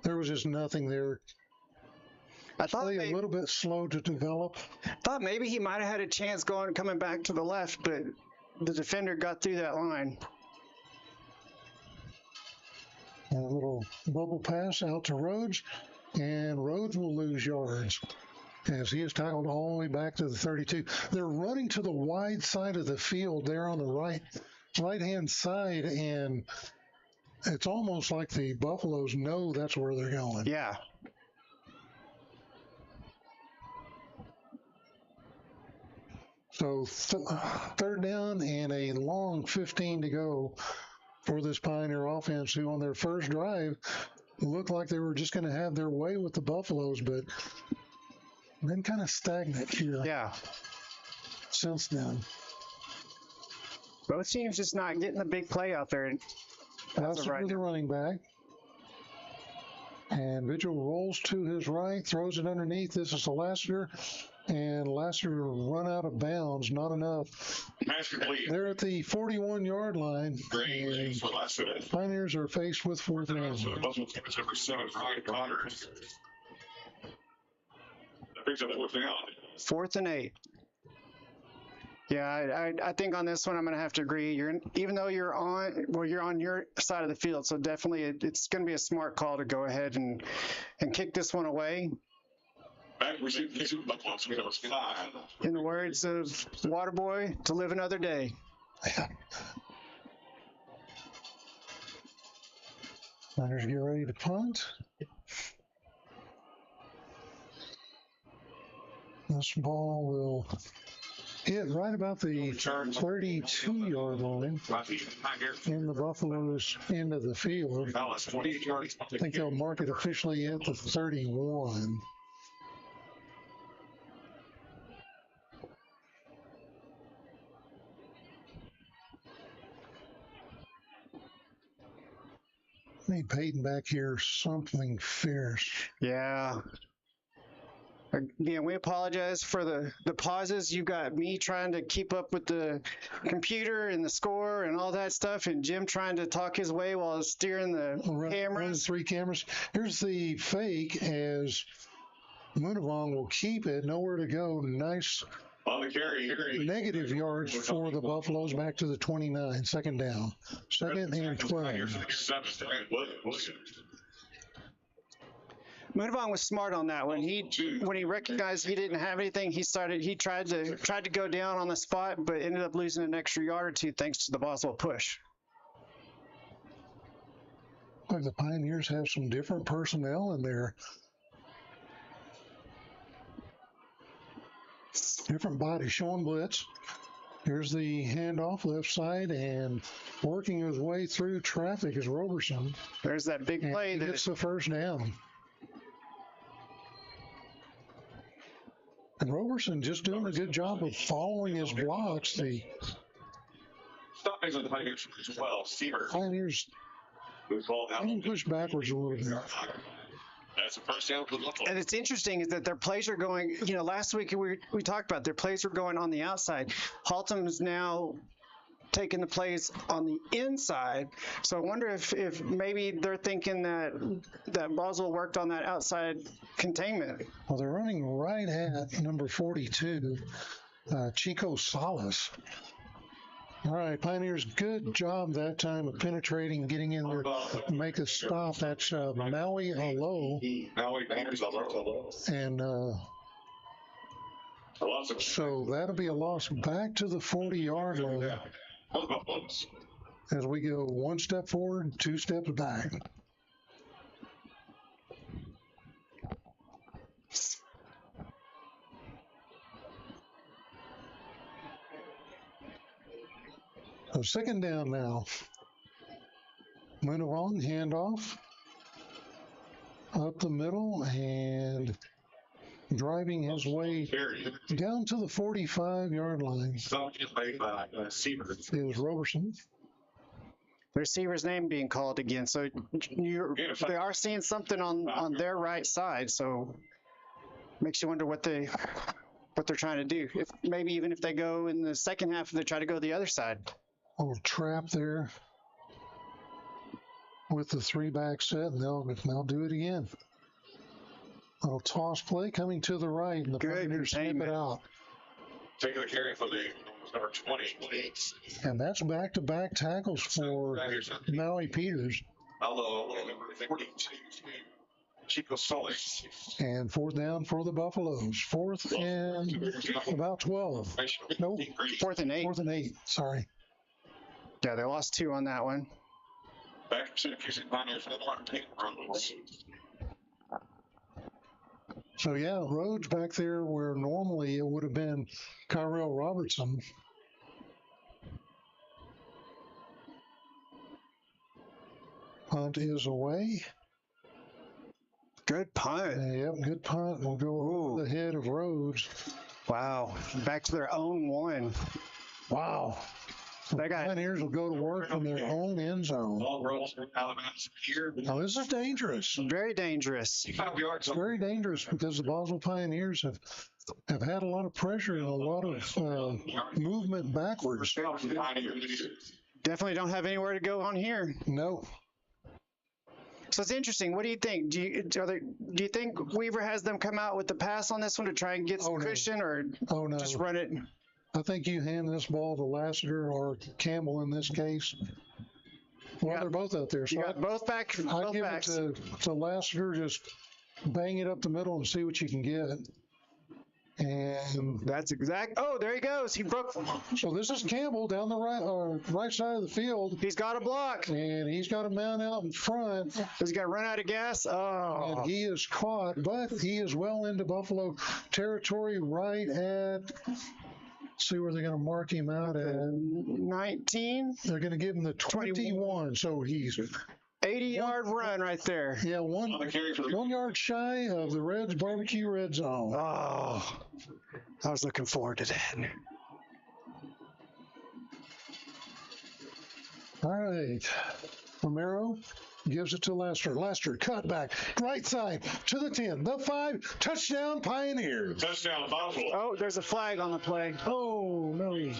there was just nothing there. I thought Play a little bit slow to develop. thought maybe he might have had a chance coming back to the left, but the defender got through that line. And a little bubble pass out to Rhodes, and Rhodes will lose yards as he is tackled all the way back to the 32. They're running to the wide side of the field there on the right-hand side, and it's almost like the Buffaloes know that's where they're going. Yeah. So third down and a long 15 to go for this Pioneer offense, who on their first drive looked like they were just going to have their way with the Buffaloes, but been kind of stagnant here. Yeah. Since then. Both teams just not getting the big play out there. That's for the running back. And Vigil rolls to his right, throws it underneath. This is Lassiter. And Lassiter run out of bounds. Not enough. They're at the 41-yard line. Pioneers are faced with fourth and 8. Fourth and 8. Yeah, I think on this one I'm going to have to agree. Even though you're on your side of the field, so definitely it's going to be a smart call to go ahead and kick this one away. In the words of Waterboy, to live another day. Niners get ready to punt. This ball will hit right about the 32-yard line in the Buffaloes' end of the field. I think they'll mark it officially at the 31. Need Peyton back here something fierce. Yeah. Again, we apologize for the pauses. You got me trying to keep up with the computer and the score and all that stuff, and Jim trying to talk his way while steering the cameras. 3 cameras. Here's the fake as Munavong will keep it. Nowhere to go. Nice negative yards for the Buffaloes back to the 29. Second down. Second and 12. Munavong was smart on that one. When he recognized he didn't have anything, he tried to go down on the spot, but ended up losing an extra yard or two thanks to the Boswell push. Like the Pioneers have some different personnel in there. Different bodies showing blitz. Here's the handoff left side, and working his way through traffic is Roberson. There's that big play that gets the first down. And Roberson just doing a good job of following his blocks. The Pioneers push backwards a little bit. That's a first down. And it's interesting is that their plays are going, last week we talked about their plays were going on the outside. Haltom is now taking the plays on the inside. So I wonder if maybe they're thinking that Boswell worked on that outside containment. Well, they're running right at number 42, Chico Salas. All right, Pioneers, good job that time of penetrating, getting in there to make a stop. That's Maui Alo. And so that'll be a loss back to the 40-yard line as we go 1 step forward, 2 steps back. So second down now. Munavong, handoff. Up the middle, and driving his way down to the 45-yard line So just played by Seaver. is Roberson. The receiver's name being called again. So they are seeing something on their right side. So makes you wonder what they're trying to do. If maybe even if they go in the second half, they try to go the other side. Little trap there with the 3-back set, and they'll do it again. Little toss play coming to the right, and the Pioneers snip it out. Taking the carry for the number 20. And that's back-to-back tackles for Maui Peters. Hello, number 42. Chico Solis. And 4th down for the Buffaloes. 4th and about 12. No, 4th and 8. 4th and 8. Sorry. Yeah, they lost 2 on that one. Back to Syracuse Pioneers for the one take runs. So, yeah, Rhodes back there where normally it would have been Kyrell Robertson. Punt is away. Good punt. Yep, good punt. We'll go over the head of Rhodes. Wow. Back to their own 1. Wow. They got Pioneers will go to work in their own end zone. All roads from Alabama's here. Now, this is dangerous. very dangerous. 5 yards. It's very dangerous because the Boswell Pioneers have had a lot of pressure and a lot of movement backwards. Definitely don't have anywhere to go on here. No. So it's interesting. What do you think? Do you think Weaver has them come out with the pass on this one to try and get some cushion, or no. just run it? I think you hand this ball to Lassiter or Campbell in this case. Well, they're both out there. So You got both back. I Both give backs. it to Lassiter. Just bang it up the middle and see what you can get. And That's exact. Oh, there he goes. He broke. so this is Campbell down the right side of the field. He's got a block. And he's got a man out in front. He's got to run out of gas. Oh. And he is caught, but he is well into Buffalo territory right at, see where they're going to mark him out at. 19. They're going to give him the 21. So he's 80-yard run right there. Yeah, 1 yard shy of the Reds barbecue red zone. Oh, I was looking forward to that. All right. Romero gives it to Lester. Lester, cut back. Right side to the 10, the 5, touchdown Pioneers. Touchdown, Boswell. Oh, there's a flag on the play. Oh, no.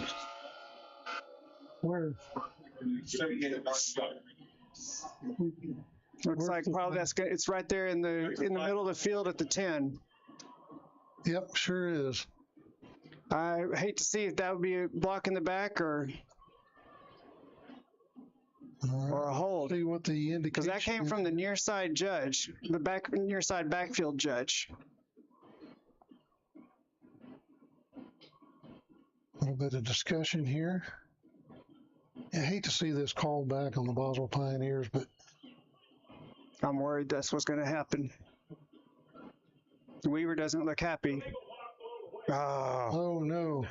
Where? Looks like probably it's right there in the middle of the field at the 10. Yep, sure is. I hate to see if that would be a block in the back or a hold. See what the indication. Because that came from the near side judge, the near side backfield judge. A little bit of discussion here. I hate to see this called back on the Boswell Pioneers, but I'm worried that's what's going to happen. Weaver doesn't look happy. oh no.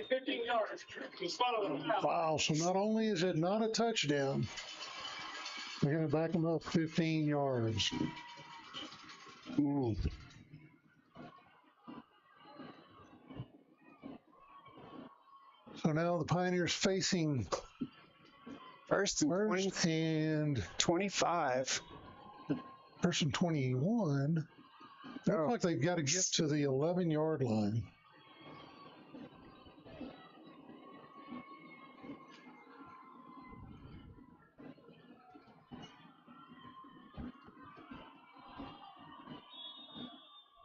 15 yards. He's following them. Wow, so not only is it not a touchdown, they're going to back them up 15 yards. So now the Pioneers facing First and 25. First and 21. Looks like they've got to get to the 11-yard line.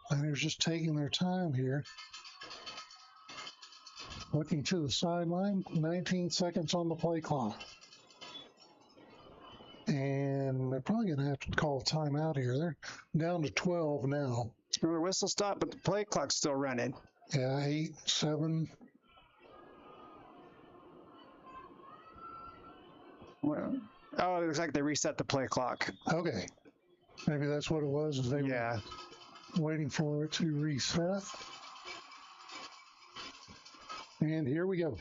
Pioneers just taking their time here. Looking to the sideline, 19 seconds on the play clock. And they're probably going to have to call a timeout here. They're down to 12 now. The whistle stopped, but the play clock's still running. Yeah, 8, 7. Well, it looks like they reset the play clock. Okay. Maybe that's what it was. Is they Yeah. were waiting for it to reset. And here we go.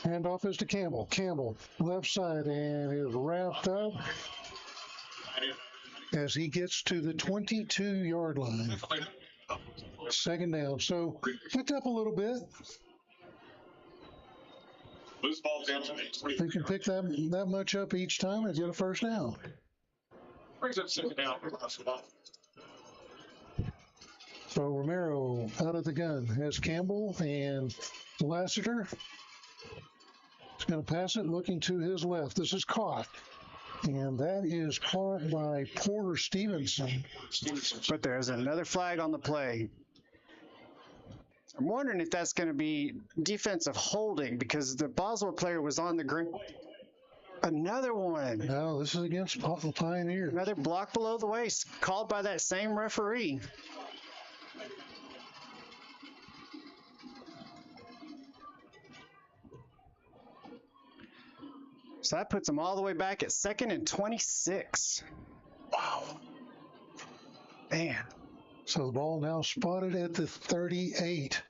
Handoff is to Campbell. Campbell, left side, and is wrapped up. as he gets to the 22-yard line. Second down. So picked up a little bit. Loose ball down to me. They can pick that much up each time and get a first down. Brings up second down. So Romero out of the gun has Campbell and Lassiter. He's going to pass it looking to his left. This is caught. And that is caught by Porter Stevenson. But there's another flag on the play. I'm wondering if that's going to be defensive holding because the Boswell player was on the ground. Another one. No, this is against Boswell Pioneers. Another block below the waist called by that same referee. So that puts them all the way back at 2nd and 26. Wow. Man. So the ball now spotted at the 38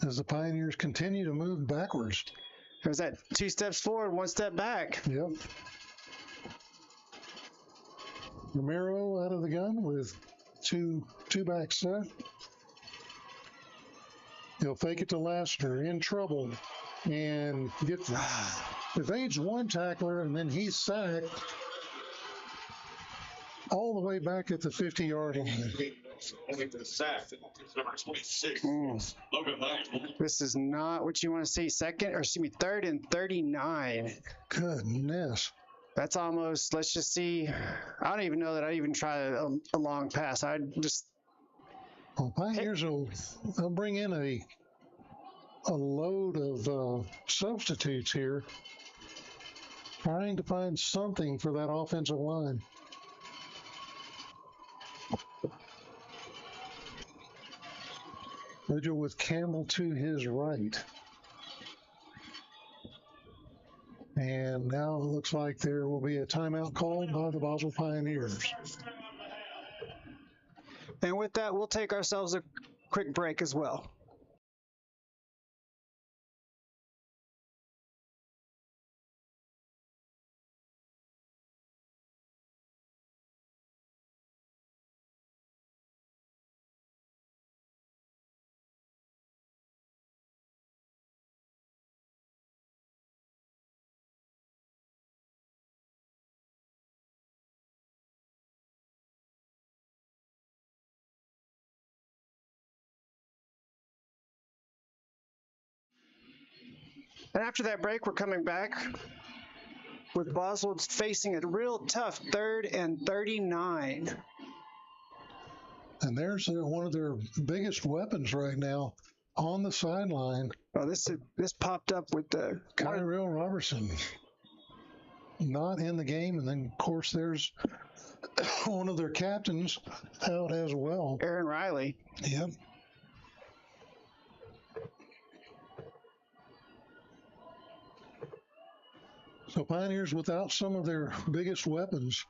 as the Pioneers continue to move backwards. There's that 2 steps forward, 1 step back. Yep. Romero out of the gun with two back set. He'll fake it to Lassiter, in trouble, and evades one tackler, and then he's sacked all the way back at the 50-yard line. Only the sack. Number 26. Logan Lang. This is not what you want to see. 3rd and 39. Goodness. That's almost, let's just see. I don't even know that I'd even try a long pass. I'd just. Well, Pioneers will bring in a load of substitutes here, trying to find something for that offensive line. Vigil with Campbell to his right. And now it looks like there will be a timeout called by the Boswell Pioneers. And with that, we'll take ourselves a quick break as well. And after that break, we're coming back with Boswell facing a real tough 3rd and 39. And there's one of their biggest weapons right now on the sideline. Oh, this popped up with the Kyrell Robertson not in the game. And then, of course, there's one of their captains out as well. Aaron Riley. Yep. So Pioneers without some of their biggest weapons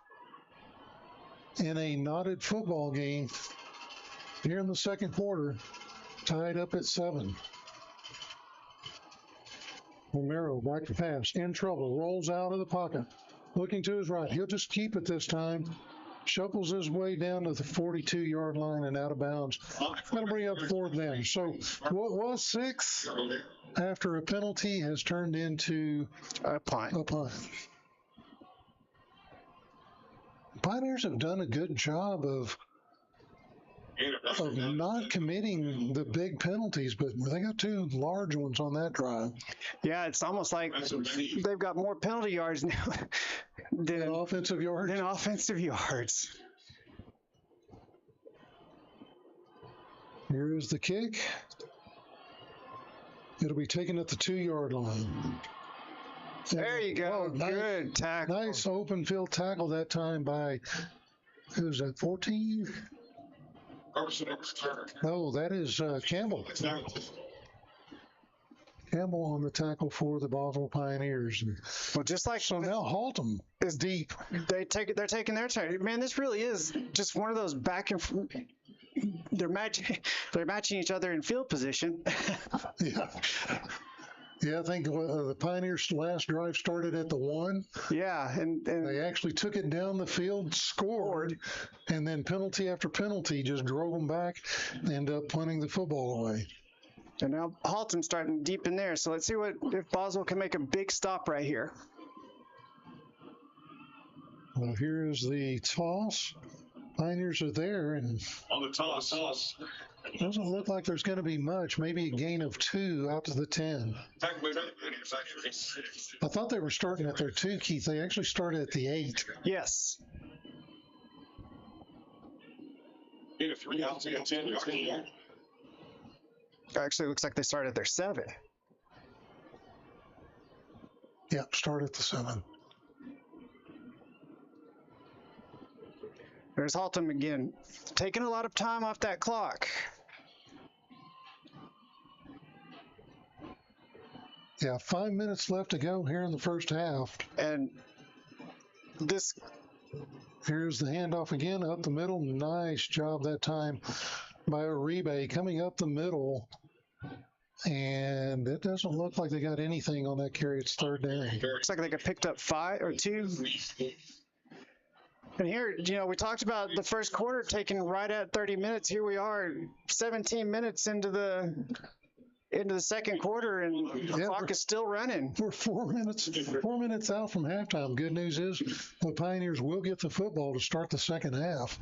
in a knotted football game here in the second quarter, tied up at 7. Romero back to pass, in trouble, rolls out of the pocket, looking to his right. He'll just keep it this time. Shuffles his way down to the 42-yard line and out of bounds. That'll bring up 4th down. So what was 6 after a penalty has turned into a punt. Pioneers have done a good job of not committing the big penalties, but they got 2 large ones on that drive. Yeah, it's almost like they've got more penalty yards now than offensive yards. Here is the kick. It'll be taken at the 2-yard line. There you go. Good tackle. Nice open field tackle that time by, who's that, 14? No, that is Campbell. Campbell on the tackle for the Boswell Pioneers. Well, just like so now Haltom is deep. They're taking their turn. Man, this really is just one of those back and forth. They're matching each other in field position. Yeah. Yeah, I think the Pioneers' last drive started at the 1. Yeah, and They actually took it down the field, scored, and then penalty after penalty just drove them back and ended up punting the football away. And now Haltom's starting deep in there. So let's see if Boswell can make a big stop right here. Well, here is the toss. Pioneers are there, and On the toss. doesn't look like there's going to be much. Maybe a gain of 2 out to the 10. I thought they were starting at their 2, Keith. They actually started at the 8. Yes. Gain of 3 out to the 10. Actually, looks like they started at their 7. Yep, start at the 7. There's Haltom again, taking a lot of time off that clock. Yeah, 5 minutes left to go here in the first half. And this, Here's the handoff again, up the middle. Nice job that time by Uribe coming up the middle. And it doesn't look like they got anything on that carry. It's third down. looks like they got picked up 5 or 2. And here, we talked about the first quarter taking right at 30 minutes. Here we are, 17 minutes into the second quarter, and the clock is still running. We're 4 minutes out from halftime. Good news is the Pioneers will get the football to start the second half.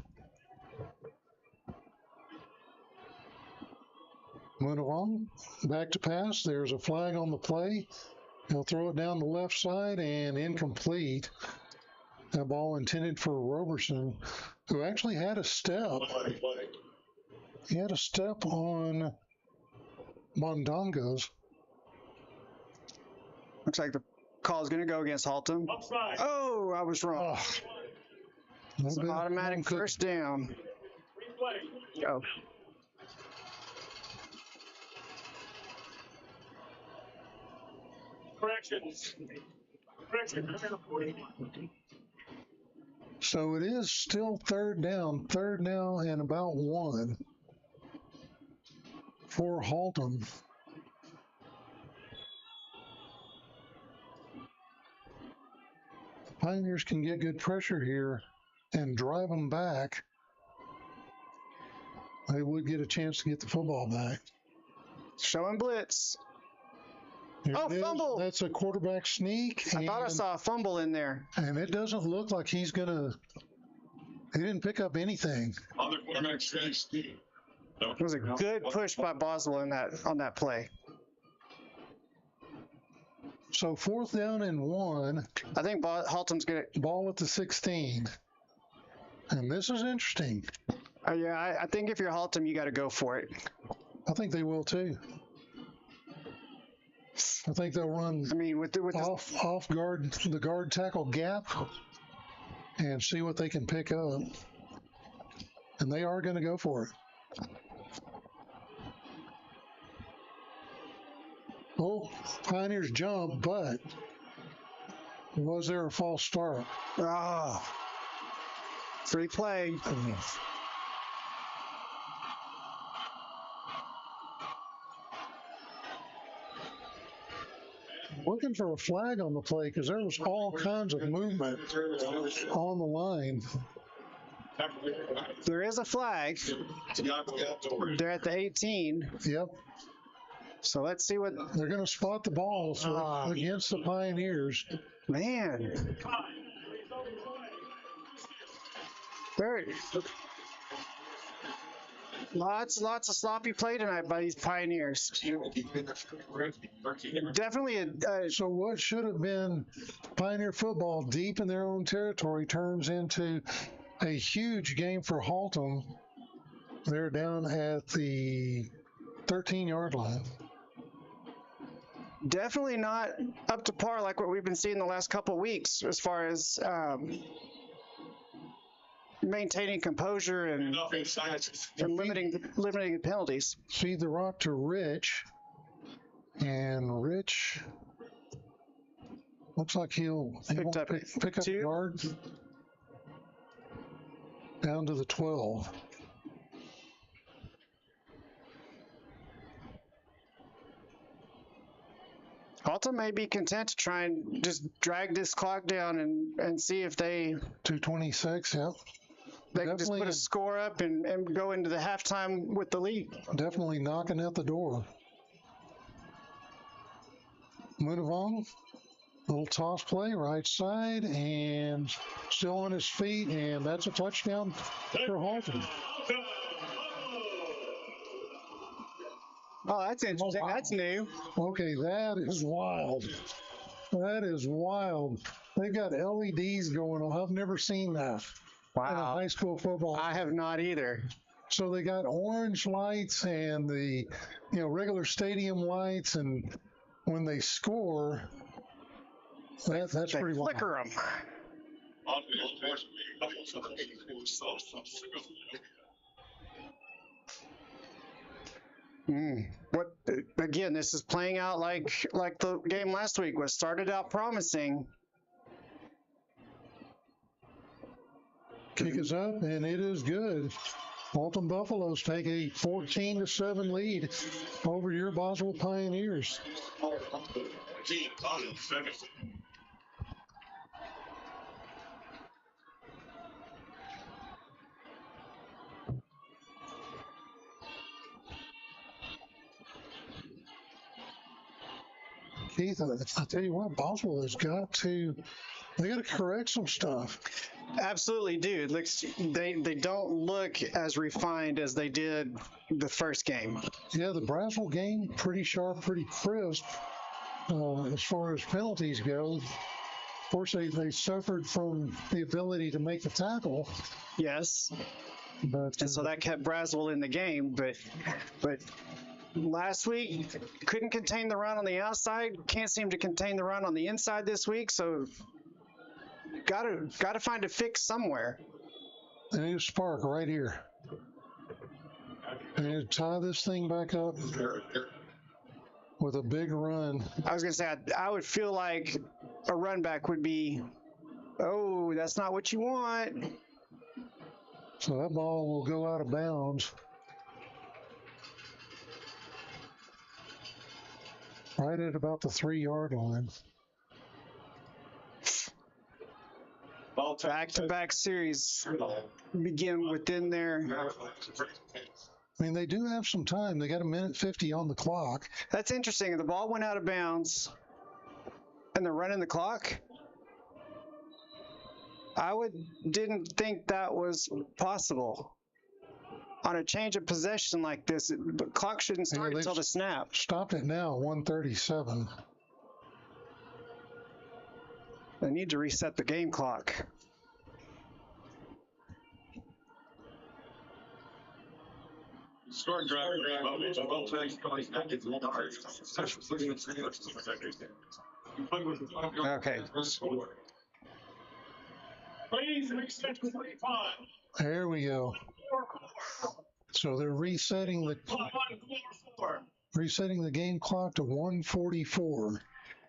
Moving along, back to pass. There's a flag on the play. He'll throw it down the left side and incomplete. That ball intended for Roberson, who actually had a step. He had a step on Mondongo's. Looks like the call is going to go against Haltom. Upside. Oh, I was wrong. It's an automatic first down. Replay. Oh. Correction. So it is still third down and about 1 for Haltom. The Pioneers can get good pressure here and drive them back. They would get a chance to get the football back. Showing blitz. Here Oh, it is. fumble. That's a quarterback sneak. I thought I saw a fumble in there. And it doesn't look like he's going to. He didn't pick up anything. On the quarterback sneak. It was a good push by Boswell on that play. So 4th down and 1. I think Haltom's going to. Ball at the 16. And this is interesting. Yeah, I think if you're Haltom, you got to go for it. I think they will too. I think they'll run with off guard, the guard tackle gap, and see what they can pick up. And they are going to go for it. Oh, Pioneers jump, but was there a false start? Free play. Looking for a flag on the play because there was all kinds of movement on the line. There is a flag. They're at the 18. Yep. So let's see what. They're going to spot the ball against the Pioneers. Man. There. Lots of sloppy play tonight by these Pioneers. Definitely So what should have been Pioneer football deep in their own territory turns into a huge game for Haltom. They're down at the 13-yard line. Definitely not up to par like what we've been seeing the last couple of weeks as far as maintaining composure and limiting the penalties. Feed the rock to Rich, and Rich looks like he'll Picked up pick up 2. yards down to the 12. Haltom may be content to try and just drag this clock down and see if they 226, yep. can just Definitely- put a score up and go into the halftime with the lead. Definitely knocking at the door. Munavong, little toss play, right side, and still on his feet, and that's a touchdown for Haltom. Oh, that's interesting. That's new. Okay, that is wild. That is wild. They've got LEDs going on. I've never seen that in a Wow. high school football. I have not either. So they got orange lights and the regular stadium lights, and when they score, that's They pretty wild. flicker them. What again? This is playing out like the game last week was. Started out promising. Kick is up, and it is good. Haltom Buffalos take a 14-7 lead over your Boswell Pioneers. Keith, I tell you what, Boswell has got to correct some stuff. Absolutely, do. It looks they don't look as refined as they did the first game. Yeah, the Braswell game, pretty sharp, pretty crisp as far as penalties go. Of course, they suffered from the ability to make the tackle. Yes, But and so that kept Braswell in the game. But last week couldn't contain the run on the outside. Can't seem to contain the run on the inside this week. So got to find a fix somewhere. they need a spark right here. They need to tie this thing back up with a big run. I was gonna say I would feel like a run back would be. Oh, that's not what you want. So that ball will go out of bounds. Right at about the 3-yard line. Back-to-back series begin within their. I mean, they do have some time. They got 1:50 on the clock. That's interesting. The ball went out of bounds, and they're running the clock. Didn't think that was possible. On a change of possession like this, the clock shouldn't start until the snap. Stopped it now, 1:37. They need to reset the game clock. Start driving. Okay. Please reset to 45. There we go. So they're resetting the game clock to 1:44.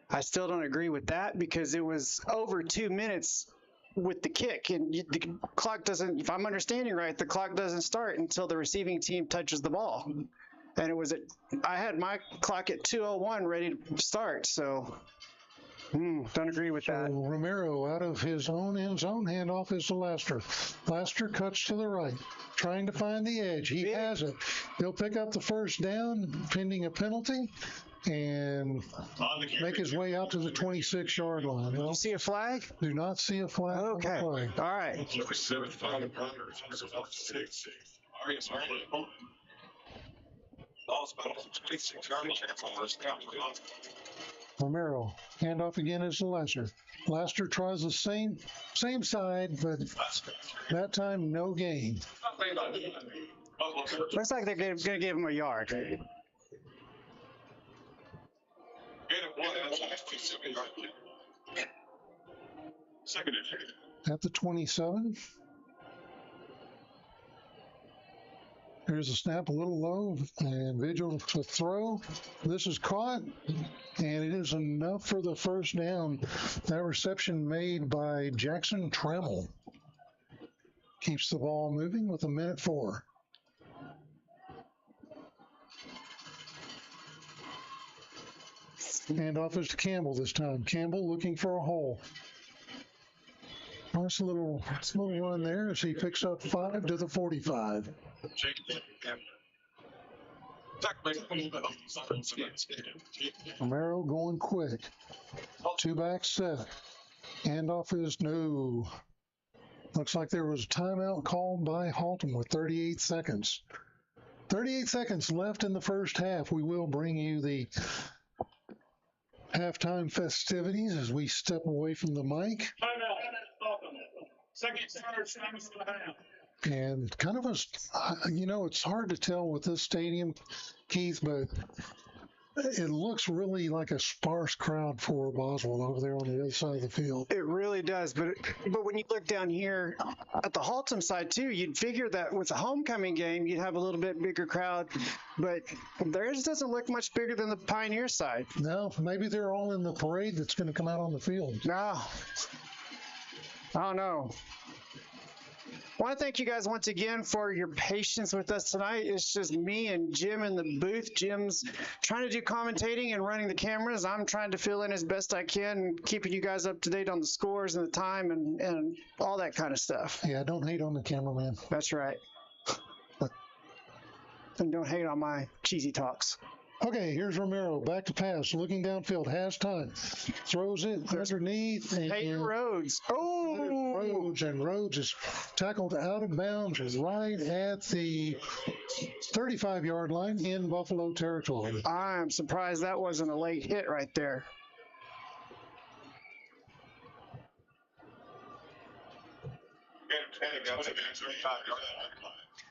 I still don't agree with that because it was over 2 minutes with the kick, and the clock doesn't. If I'm understanding right, the clock doesn't start until the receiving team touches the ball. And it was I had my clock at 2:01 ready to start, so don't agree with that. So Romero out of his own end zone, handoff is to Laster. Laster cuts to the right, trying to find the edge. He has it. He'll pick up the first down, pending a penalty, and make his way out to the 26-yard line. You see a flag? Do not see a flag. Okay. On the play. All right. Romero, handoff again is to Laster. Laster tries the same side, but that time no gain. Looks like they're going to give him a yard. At the 27. Here's a snap, a little low, and Vigil to throw. This is caught, and it is enough for the first down. That reception made by Jackson Trammell. Keeps the ball moving with 1:04. Handoff is to Campbell this time. Campbell looking for a hole. Nice little run there as he picks up 5 to the 45. Romero going quick. 2 back set. Handoff is no. Looks like there was a timeout called by Haltom with 38 seconds. 38 seconds left in the first half. We will bring you the halftime festivities as we step away from the mic. Timeout. Second, third, time's in the half. And kind of it's hard to tell with this stadium, Keith, but it looks really like a sparse crowd for Boswell over there on the other side of the field. It really does, but when you look down here at the Haltom side too, you'd figure that with the homecoming game, you'd have a little bit bigger crowd, but theirs doesn't look much bigger than the Pioneer side. No, maybe they're all in the parade that's going to come out on the field. No, I don't know. I want to thank you guys once again for your patience with us tonight. It's just me and Jim in the booth. Jim's trying to do commentating and running the cameras. I'm trying to fill in as best I can, keeping you guys up to date on the scores and the time and all that kind of stuff. Yeah, don't hate on the cameraman. That's right. And don't hate on my cheesy talks. Okay, here's Romero. Back to pass. Looking downfield. Has time. Throws it underneath. Peyton Rhodes. Oh! Rhodes is tackled out of bounds right at the 35-yard line in Buffalo territory. I'm surprised that wasn't a late hit right there.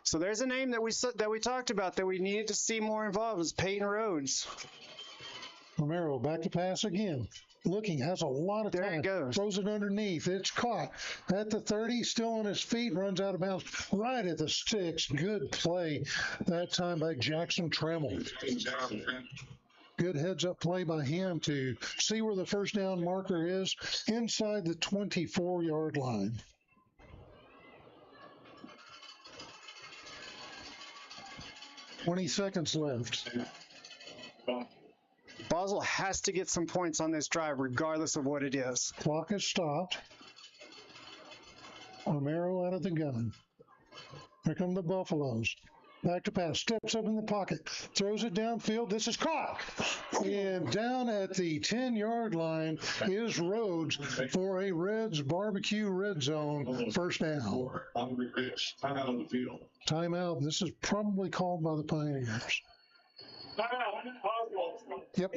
So there's a name that we talked about that we needed to see more involved is Peyton Rhodes. Romero back to pass again. Looking, has a lot of time. There it goes. Throws it underneath. It's caught at the 30, still on his feet, runs out of bounds right at the sticks. Good play that time by Jackson Trammell. Good heads-up play by him to see where the first down marker is inside the 24-yard line. $20 seconds left. Boswell has to get some points on this drive, regardless of what it is. Clock is stopped. Romero out of the gun. Here come the Buffaloes. Back to pass. Steps up in the pocket. Throws it downfield. This is caught. And down at the 10-yard line is Rhodes for a Reds barbecue red zone first down. Timeout on the field. Timeout. This is probably called by the Pioneers. Yep.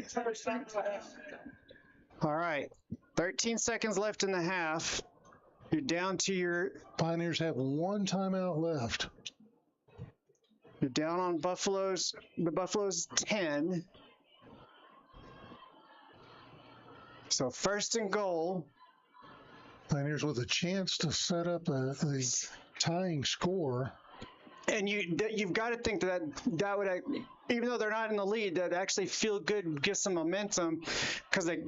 All right. 13 seconds left in the half. You're down to your... Pioneers have 1 timeout left. You're down on the Buffaloes 10. So first and goal. Pioneers with a chance to set up the tying score. And you've got to think that would, even though they're not in the lead, that actually feel good, give some momentum, because they,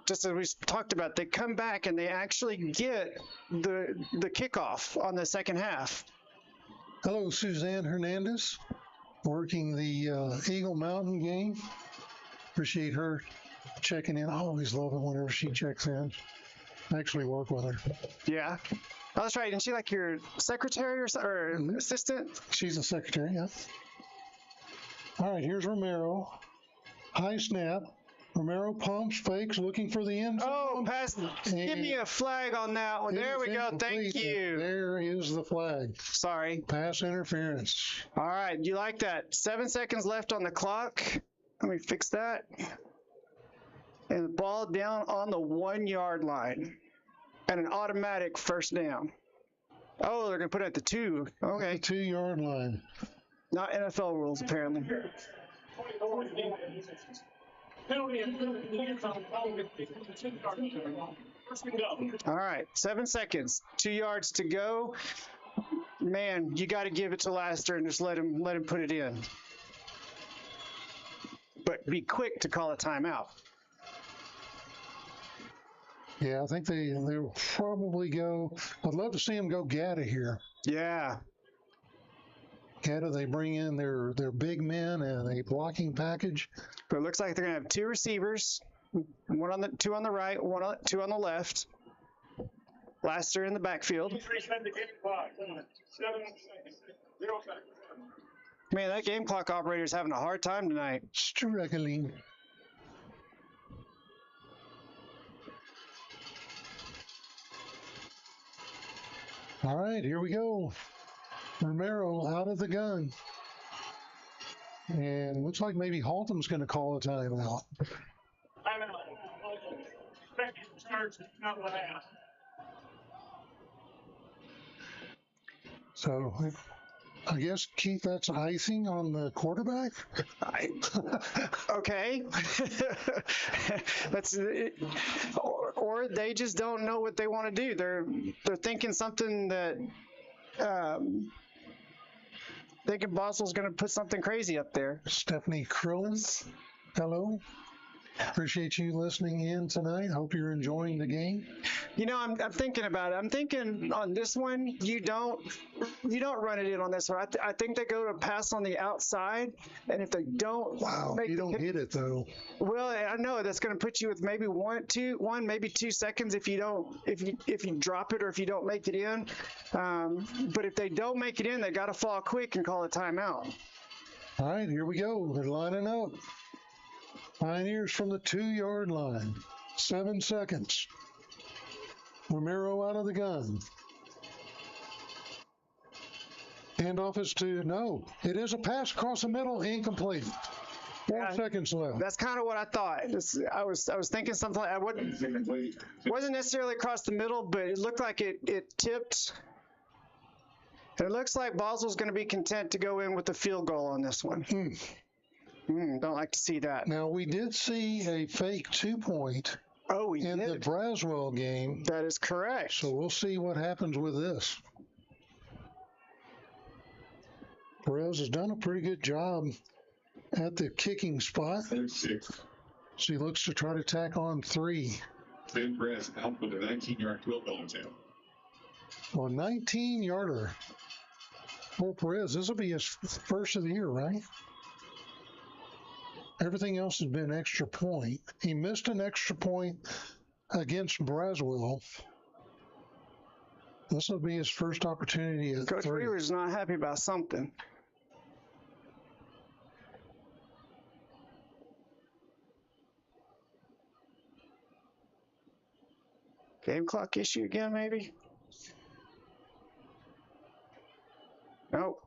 just as we talked about, they come back and they actually get the kickoff on the second half. Hello, Suzanne Hernandez, working the Eagle Mountain game. Appreciate her checking in. I always love it whenever she checks in. I actually work with her. Yeah. Oh, that's right. Isn't she like your secretary or assistant? She's a secretary, yeah. All right, here's Romero. High snap. Romero pumps, fakes, looking for the end zone. Oh, pass. Give me a flag on that one. There we go. Thank you. There is the flag. Sorry. Pass interference. All right. You like that? 7 seconds left on the clock. Let me fix that. And the ball down on the 1 yard line. And an automatic first down. Oh, they're going to put it at the 2. Okay. 2 yard line. Not NFL rules, apparently. All right. 7 seconds. 2 yards to go. Man, you got to give it to Laster and just let him put it in. But be quick to call a timeout. Yeah, I think they will probably go. I'd love to see them go Gata here. Yeah. How do they bring in their big men and a blocking package? But it looks like they're going to have 2 receivers, two on the right, two on the left. Laster in the backfield. Reset the game clock. 7 seconds. 0 seconds. Man, that game clock operator is having a hard time tonight. Struggling. All right, here we go. Romero out of the gun. And looks like maybe Haltom's going to call a timeout. Timeout. Second starts not what half. So I guess, Keith, that's icing on the quarterback? Okay. That's or they just don't know what they want to do. They're thinking something that thinking Boswell's going to put something crazy up there. Stephanie Krillin, hello. Appreciate you listening in tonight. Hope you're enjoying the game. You know, I'm thinking about it. I'm thinking on this one, you don't run it in on this one. I think they go to pass on the outside, and if they don't, Wow, you don't hit it though. Well, I know that's going to put you with maybe maybe 2 seconds if you drop it or if you don't make it in. But if they don't make it in, they got to fall quick and call a timeout. All right, here we go. They're lining up. Pioneers from the 2-yard line. 7 seconds. Romero out of the gun. Handoff is it is a pass across the middle, incomplete. 4 seconds left. That's kind of what I thought. I was thinking something like I wasn't necessarily across the middle, but it looked like it tipped. And it looks like Boswell's going to be content to go in with the field goal on this one. Don't like to see that. Now, we did see a fake 2-point in the Boswell game. That is correct. So we'll see what happens with this. Perez has done a pretty good job at the kicking spot. So he looks to try to tack on 3. Then Perez helped with a 19-yard field goal attempt. Well, 19-yarder for Perez. This will be his first of the year, right? Everything else has been extra point. He missed an extra point against Boswell. This will be his first opportunity at Coach 3. Weaver's not happy about something. Game clock issue again, maybe? Nope.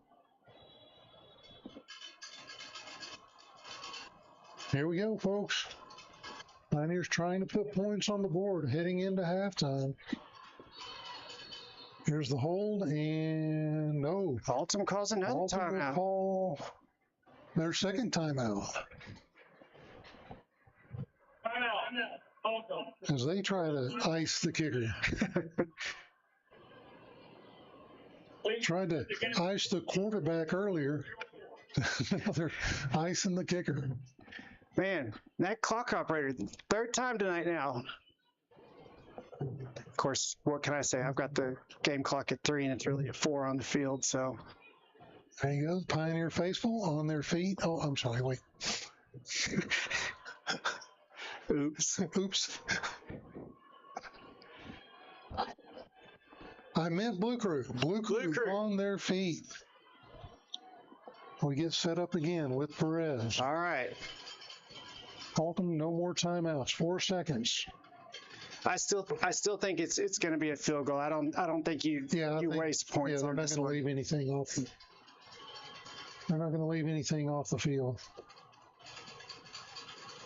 Here we go, folks. Pioneers trying to put points on the board heading into halftime. Here's the hold, and no. Haltom calls another Haltom will timeout. call their second timeout Timeout. as they try to ice the kicker. Tried to ice the quarterback earlier. Now they're icing the kicker. Man, that clock operator, 3rd time tonight now. Of course, what can I say? I've got the game clock at 3 and it's really at 4 on the field, so. There you go. Pioneer faithful on their feet. Oh, I'm sorry. Wait. Oops. I meant Blue Crew. Blue Crew on their feet. We get set up again with Perez. All right. Haltom, no more timeouts. 4 seconds. I still think it's going to be a field goal. I don't think you waste points on this one. They're not going to leave anything off. They're not going to leave anything off the field.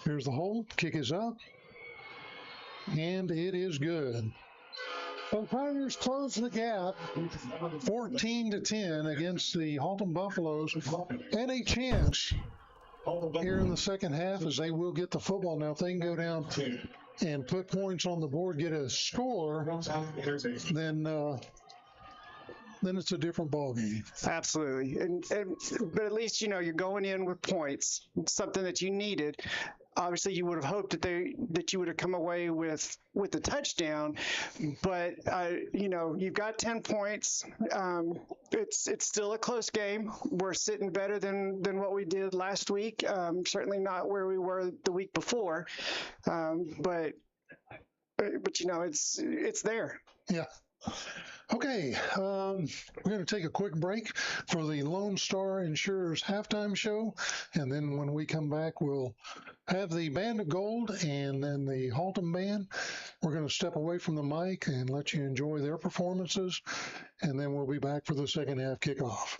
Here's the hold. Kick is up, and it is good. So the Pioneers close the gap, 14-10 against the Haltom Buffalos, and a chance here in the second half as they will get the football. Now, if they can go down and put points on the board, get a score, then it's a different ballgame. Absolutely. But at least, you're going in with points, something that you needed. obviously you would have hoped that you would have come away with the touchdown, but you've got 10 points. It's still a close game. We're sitting better than what we did last week. Certainly not where we were the week before, but it's there. Yeah. Okay, we're going to take a quick break for the Lone Star Insurers halftime show, and then when we come back, we'll have the Band of Gold and then the Haltom Band. We're going to step away from the mic and let you enjoy their performances, and then we'll be back for the second half kickoff.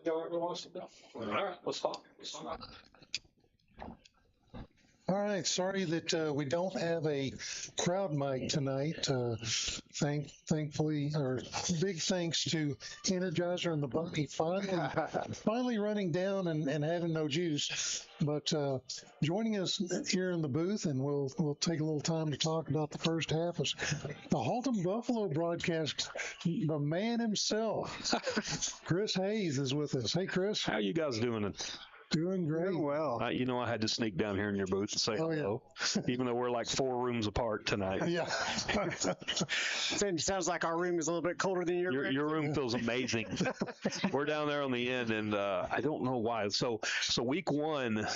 Whoever wants to go. All right, let's talk. All right. Sorry that we don't have a crowd mic tonight. Thankfully, or big thanks to Energizer and the Bunny finally running down and having no juice. But joining us here in the booth, and we'll take a little time to talk about the first half, is the Haltom Buffalo broadcast. The man himself, Chris Hayes, is with us. Hey, Chris. How you guys doing? Doing great. Doing well. I had to sneak down here in your booth and say hello, even though we're like 4 rooms apart tonight. Yeah. Sounds like our room is a little bit colder than your room. Your room feels amazing. We're down there on the end, and I don't know why. So week 1,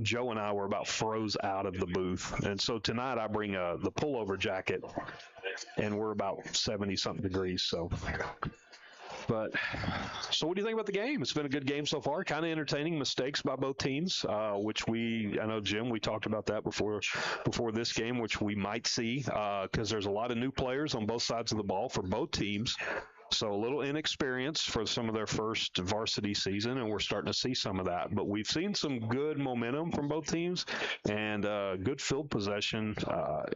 Joe and I were about froze out of the booth, and so tonight I bring the pullover jacket, and we're about 70-something degrees. So what do you think about the game? It's been a good game so far. Kind of entertaining. Mistakes by both teams, which I know, Jim, we talked about that before this game, which we might see because there's a lot of new players on both sides of the ball for both teams. So a little inexperience for some of their first varsity season, and we're starting to see some of that. But we've seen some good momentum from both teams and good field possession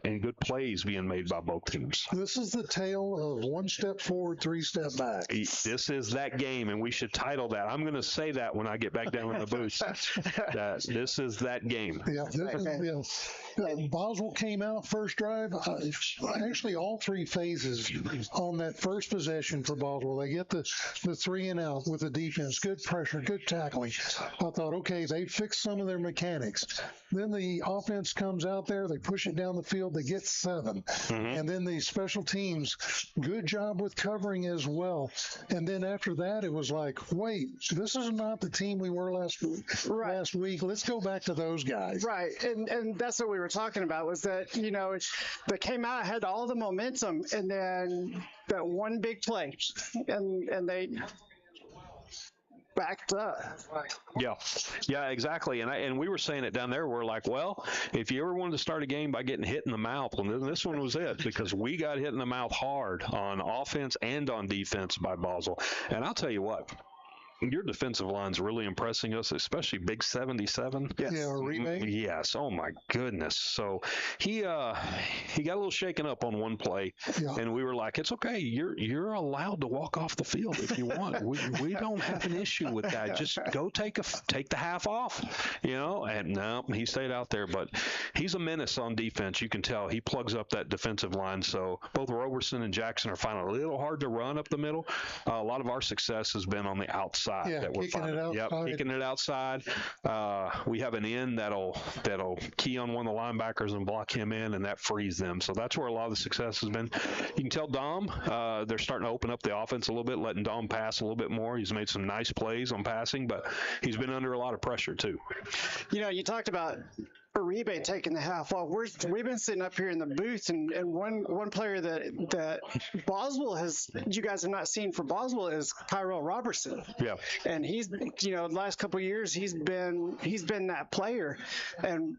and good plays being made by both teams. This is the tale of 1 step forward, 3 step back. This is that game, and we should title that. I'm going to say that when I get back down in the booth, that this is that game. Yeah, Boswell came out first drive. Actually, all 3 phases on that first possession for Boswell. They get the 3 and out with the defense. Good pressure, good tackling. I thought, okay, they fixed some of their mechanics. Then the offense comes out there. They push it down the field. They get 7. And then the special teams, good job with covering as well. And then after that, it was like, wait, this is not the team we were last week. Let's go back to those guys. Right. And that's what we were talking about, was that, they came out, had all the momentum, and then that one big play, and they backed up. Yeah, exactly. And we were saying it down there. We're like, well, if you ever wanted to start a game by getting hit in the mouth, well, then this one was it, because we got hit in the mouth hard on offense and on defense by Boswell. And I'll tell you what, your defensive line's really impressing us, especially Big 77. Yes. Yeah, remake. Yes. Oh my goodness. So he got a little shaken up on one play, and we were like, "It's okay. You're allowed to walk off the field if you want. We don't have an issue with that. Just go take the half off, And no, he stayed out there. But he's a menace on defense. You can tell he plugs up that defensive line. So both Roberson and Jackson are finding it a little hard to run up the middle. A lot of our success has been on the outside. That we're kicking it outside. Yep, kicking it outside. We have an end that'll key on one of the linebackers and block him in, and that frees them. So that's where a lot of the success has been. You can tell Dom, they're starting to open up the offense a little bit, letting Dom pass a little bit more. He's made some nice plays on passing, but he's been under a lot of pressure too. You talked about Uribe taking the half off. We've been sitting up here in the booth, and one player that Boswell you guys have not seen for Boswell is Tyrell Robertson. Yeah. And he's, the last couple of years he's been that player, and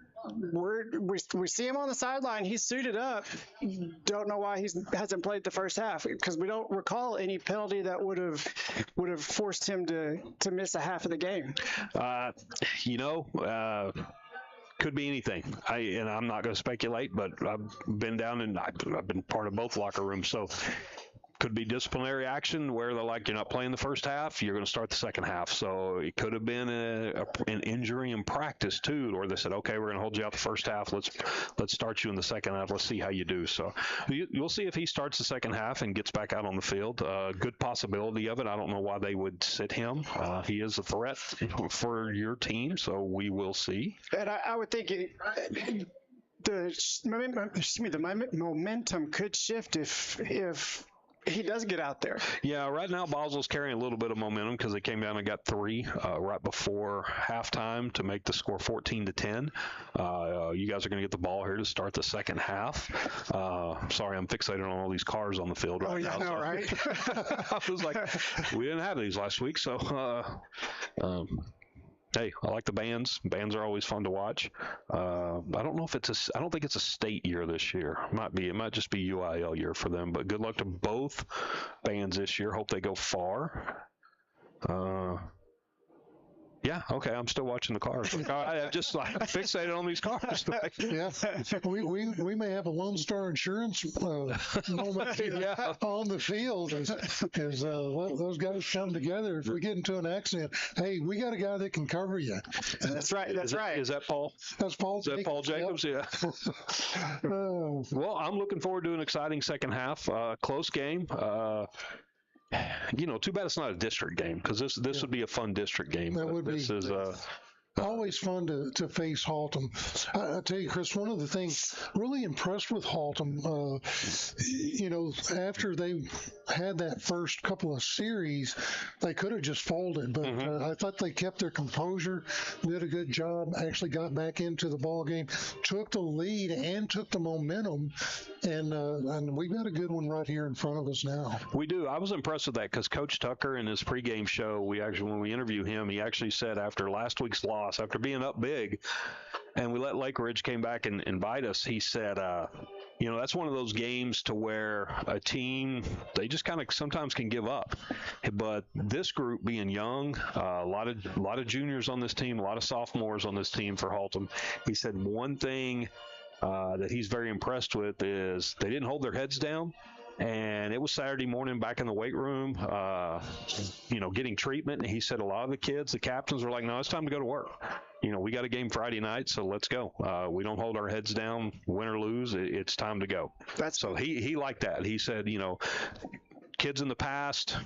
we see him on the sideline. He's suited up. Don't know why he hasn't played the first half, because we don't recall any penalty that would have forced him to miss a half of the game. Could be anything. I'm not going to speculate, but I've been down and I've been part of both locker rooms, so could be disciplinary action where they're like, you're not playing the first half, you're going to start the second half. So it could have been an injury in practice too, or they said, okay, we're going to hold you out the first half. Let's start you in the second half. Let's see how you do. So you'll see if he starts the second half and gets back out on the field. Good possibility of it. I don't know why they would sit him. He is a threat for your team, so we will see. And I would think the momentum could shift if he does get out there. Yeah, right now Boswell's carrying a little bit of momentum because they came down and got 3 right before halftime to make the score 14-10. You guys are going to get the ball here to start the second half. Sorry, I'm fixated on all these cars on the field right now. Oh, right? I was like, we didn't have these last week, so hey, I like the bands. Bands are always fun to watch. I don't know if I don't think it's a state year this year. It might just be UIL year for them. But good luck to both bands this year. Hope they go far. Yeah, okay, I'm still watching the cars. I'm just like fixated on these cars. Yeah, we may have a Lone Star Insurance moment on the field as those guys come together. If we get into an accident, hey, we got a guy that can cover you. That's right. That's right. Is that Paul? That's Paul. Is that Paul Jacobs? Yep. Yeah. Well, I'm looking forward to an exciting second half. Close game. Too bad it's not a district game, because this would be a fun district game. That would this be. Is always fun to face Haltom. I tell you, Chris, one of the things really impressed with Haltom, after they had that first couple of series, they could have just folded, but I thought they kept their composure, did a good job, actually got back into the ball game, took the lead and took the momentum, and we got a good one right here in front of us now. We do. I was impressed with that because Coach Tucker in his pregame show, when we interviewed him, he actually said after last week's loss, after being up big, and we let Lake Ridge came back and invite us, he said, that's one of those games to where a team, they just kind of sometimes can give up. But this group being young, a lot of juniors on this team, a lot of sophomores on this team for Haltom, he said one thing that he's very impressed with is they didn't hold their heads down. And it was Saturday morning back in the weight room, getting treatment. And he said a lot of the kids, the captains, were like, no, it's time to go to work. We got a game Friday night, so let's go. We don't hold our heads down, win or lose. It's time to go. So he liked that. He said, kids in the past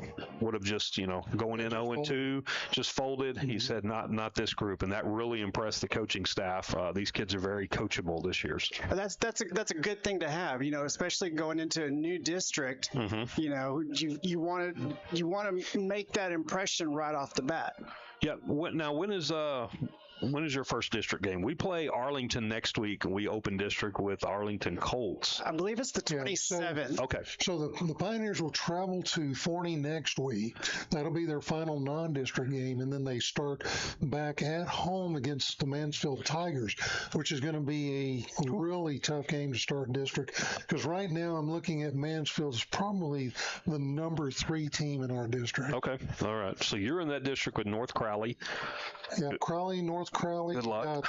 would have just, going in 0-2, just folded. He said, not this group, and that really impressed the coaching staff. These kids are very coachable this year. That's a good thing to have, especially going into a new district. You want to make that impression right off the bat. Yeah. Now, when is your first district game? We play Arlington next week, and we open district with Arlington Colts. I believe it's the 27th. Okay. So the Pioneers will travel to Forney next week. That'll be their final non-district game, and then they start back at home against the Mansfield Tigers, which is going to be a really tough game to start district, because right now I'm looking at Mansfield as probably the number 3 team in our district. Okay. All right. So you're in that district with North Crowley. Yeah, Crowley, North Crowley. Good luck.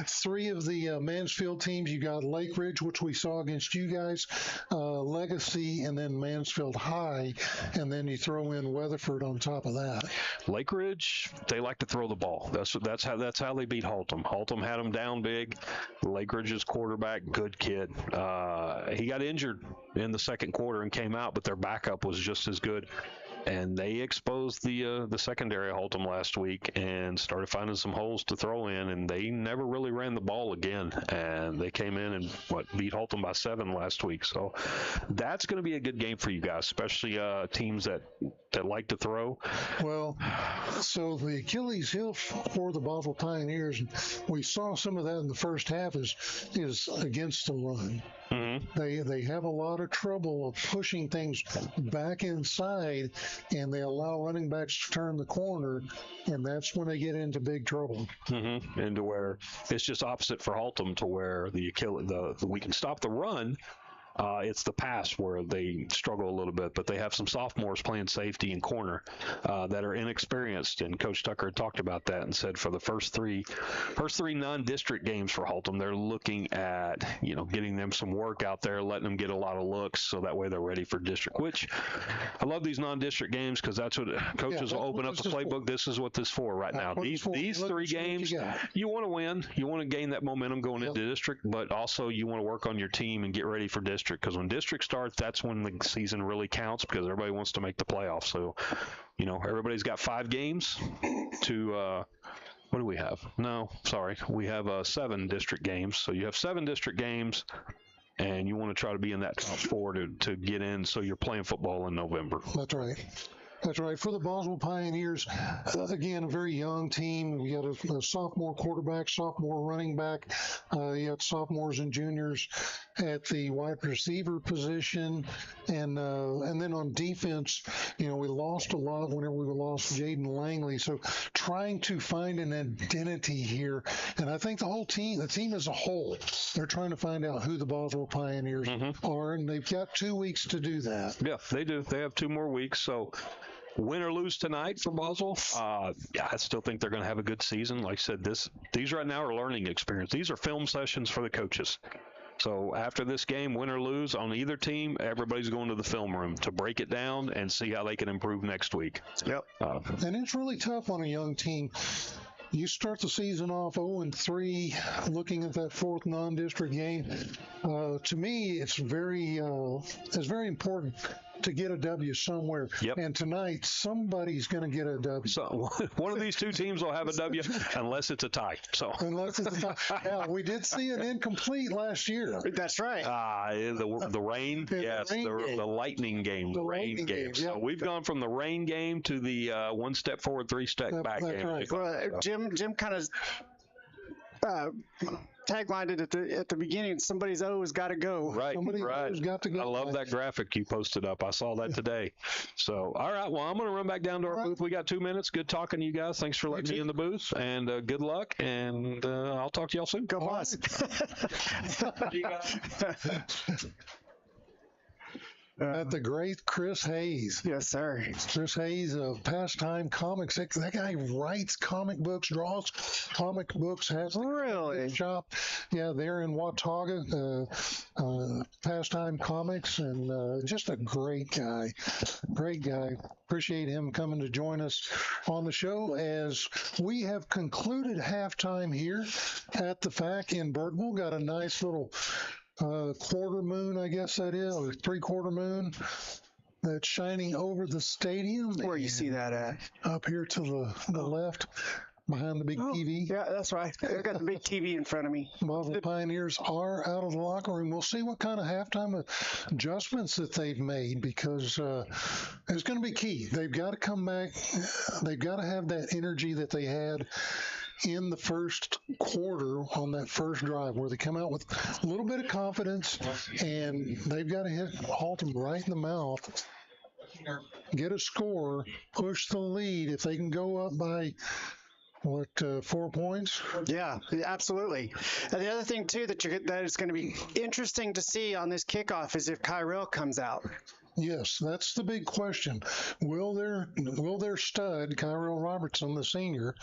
3 of the Mansfield teams. You got Lake Ridge, which we saw against you guys, Legacy, and then Mansfield High, and then you throw in Weatherford on top of that. Lake Ridge, they like to throw the ball. That's how they beat Haltom. Haltom had them down big. Lake Ridge's quarterback, good kid. He got injured in the second quarter and came out, but their backup was just as good. And they exposed the secondary of Haltom last week and started finding some holes to throw in, and they never really ran the ball again. And they came in and beat Haltom by 7 last week. So that's going to be a good game for you guys, especially teams that like to throw. Well, so the Achilles heel for the Boswell Pioneers, and we saw some of that in the first half, is against the run. Mm-hmm. They have a lot of trouble pushing things back inside, and they allow running backs to turn the corner, and that's when they get into big trouble. Mm-hmm. And to where it's just opposite for Haltom, to where we can stop the run. It's the pass where they struggle a little bit, but they have some sophomores playing safety and corner that are inexperienced. And Coach Tucker talked about that and said for the first three non-district games for Haltom, they're looking at getting them some work out there, letting them get a lot of looks, so that way they're ready for district. Which I love these non-district games, because that's what coaches will open up the playbook. This is what this is for right now. These 3 games, you want to win, you want to gain that momentum going into district, but also you want to work on your team and get ready for district. Because when district starts, that's when the season really counts, because everybody wants to make the playoffs. So, everybody's got 5 games to, what do we have? No, sorry. We have 7 district games. So you have 7 district games, and you want to try to be in that top 4 to get in, so you're playing football in November. That's right. That's right. For the Boswell Pioneers, again, a very young team. We got a sophomore quarterback, sophomore running back. You got sophomores and juniors at the wide receiver position, and then on defense, we lost a lot whenever we lost Jaden Langley. So trying to find an identity here, and I think the team as a whole, they're trying to find out who the Boswell Pioneers are, and they've got 2 weeks to do that. Yeah, they do. They have 2 more weeks. So win or lose tonight for Boswell, yeah, I still think they're going to have a good season. Like I said, these right now are learning experience. These are film sessions for the coaches. So after this game, win or lose on either team, everybody's going to the film room to break it down and see how they can improve next week. Yep. And it's really tough on a young team. You start the season off 0-3, looking at that fourth non-district game. To me, it's very important to get a W somewhere. Yep. And tonight, somebody's going to get a W. So one of these two teams will have a W unless it's a tie. So unless it's a tie. Yeah, we did see an incomplete last year. That's right. The rain, yes, the lightning game, the rain game. Yeah. So we've gone from the rain game to the one step forward, three step back That's game. right. Well, Jim kind of taglined it at the beginning. Somebody's always got to go. Right, Somebody right. who's got to go. I love that graphic you posted up. I saw that today. So, all right. Well, I'm going to run back down to our booth. We got 2 minutes. Good talking to you guys. Thanks for letting me in the booth. And good luck. And I'll talk to y'all soon. Go Boss. At the great Chris Hayes. Yes, sir. Chris Hayes of Pastime Comics. That guy writes comic books, draws comic books, has Really? a shop. Yeah, they're in Watauga, Pastime Comics, and just a great guy. Great guy. Appreciate him coming to join us on the show as we have concluded halftime here at the FAC in Burtonville. Got a nice little quarter moon, I guess that is, or 3/4 moon that's shining over the stadium. Where you see that at? Up here to the left, behind the big TV. Yeah, that's right. I got the big TV in front of me. Boswell Pioneers are out of the locker room. We'll see what kind of halftime adjustments that they've made because it's going to be key. They've got to come back. They've got to have that energy that they had in the first quarter on that first drive where they come out with a little bit of confidence and they've got to hit Haltom right in the mouth, get a score, push the lead. If they can go up by 4 points? Yeah, absolutely. And the other thing too that is going to be interesting to see on this kickoff is if Kyrell comes out. Yes, that's the big question. Will their stud, Kyrell Robertson, the senior,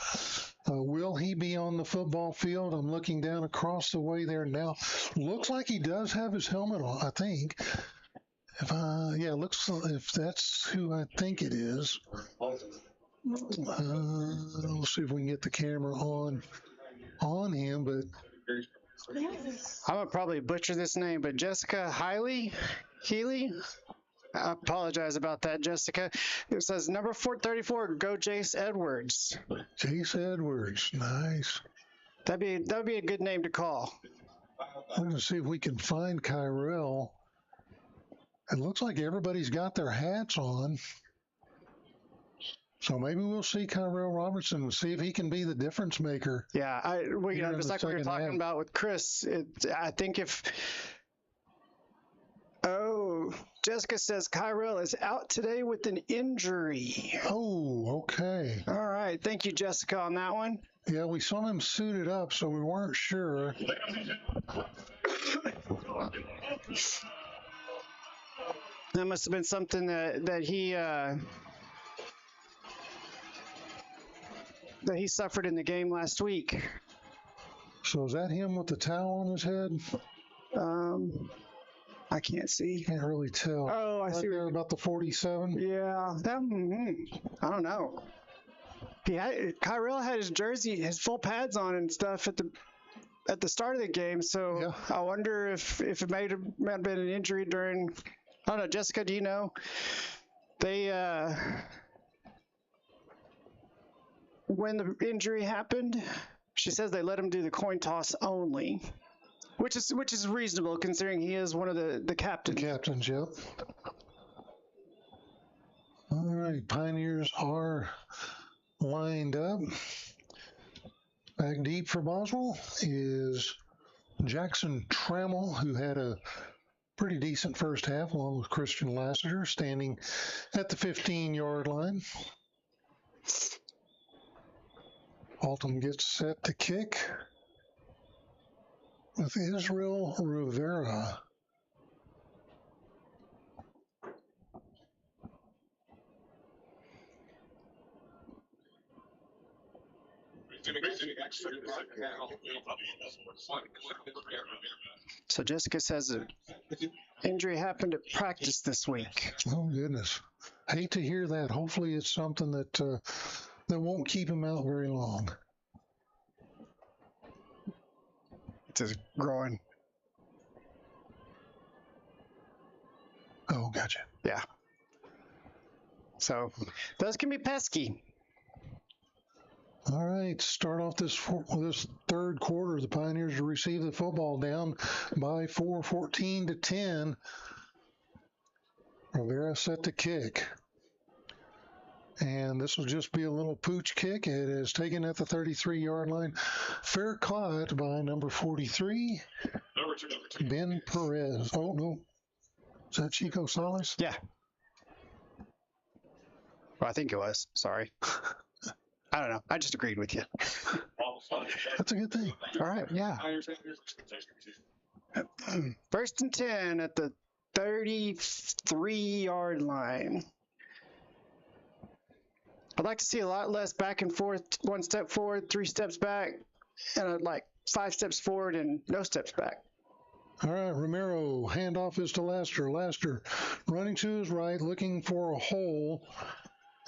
will he be on the football field? I'm looking down across the way there now. Looks like he does have his helmet on, I think. Looks if that's who I think it is. We'll see if we can get the camera on him, but I'm gonna probably butcher this name, but Jessica Healy. I apologize about that, Jessica. It says number 434, go Jace Edwards. Jace Edwards, nice. That'd be a good name to call. I'm going to see if we can find Kyrell. It looks like everybody's got their hats on. So maybe we'll see Kyrell Robertson and see if he can be the difference maker. Yeah, just like we were talking half. about with Chris. I think if. Oh, Jessica says Kyrell is out today with an injury. Oh, okay. All right. Thank you, Jessica, on that one. Yeah, we saw him suited up, so we weren't sure. That must have been something that he suffered in the game last week. So is that him with the towel on his head? I can't see. Can't really tell. Oh, I see. There about the 47. Yeah, I don't know. Kyrell had his jersey, his full pads on and stuff at the start of the game. So yeah. I wonder if it might have been an injury during. I don't know, Jessica. Do you know? They when the injury happened, she says they let him do the coin toss only. Which is reasonable considering he is one of the captains. The captains, yep. All right, Pioneers are lined up. Back deep for Boswell is Jackson Trammell, who had a pretty decent first half, along with Christian Lassiter, standing at the 15-yard line. Haltom gets set to kick with Israel Rivera. So Jessica says an injury happened at practice this week. Oh, goodness. Hate to hear that. Hopefully it's something that that won't keep him out very long. It's his groin. Oh, gotcha. Yeah. So those can be pesky. All right, start off this third quarter. The Pioneers receive the football down by 14-10. Rivera set to kick. And this will just be a little pooch kick. It is taken at the 33-yard line. Fair caught by number 43, Ben Perez. Oh, no. Is that Chico Salas? Yeah. Well, I think it was. Sorry. I don't know. I just agreed with you. That's a good thing. All right. Yeah. First and 10 at the 33-yard line. I'd like to see a lot less back and forth, 1 step forward, 3 steps back, and like 5 steps forward and no steps back. All right, Romero, handoff is to Laster. Laster running to his right, looking for a hole,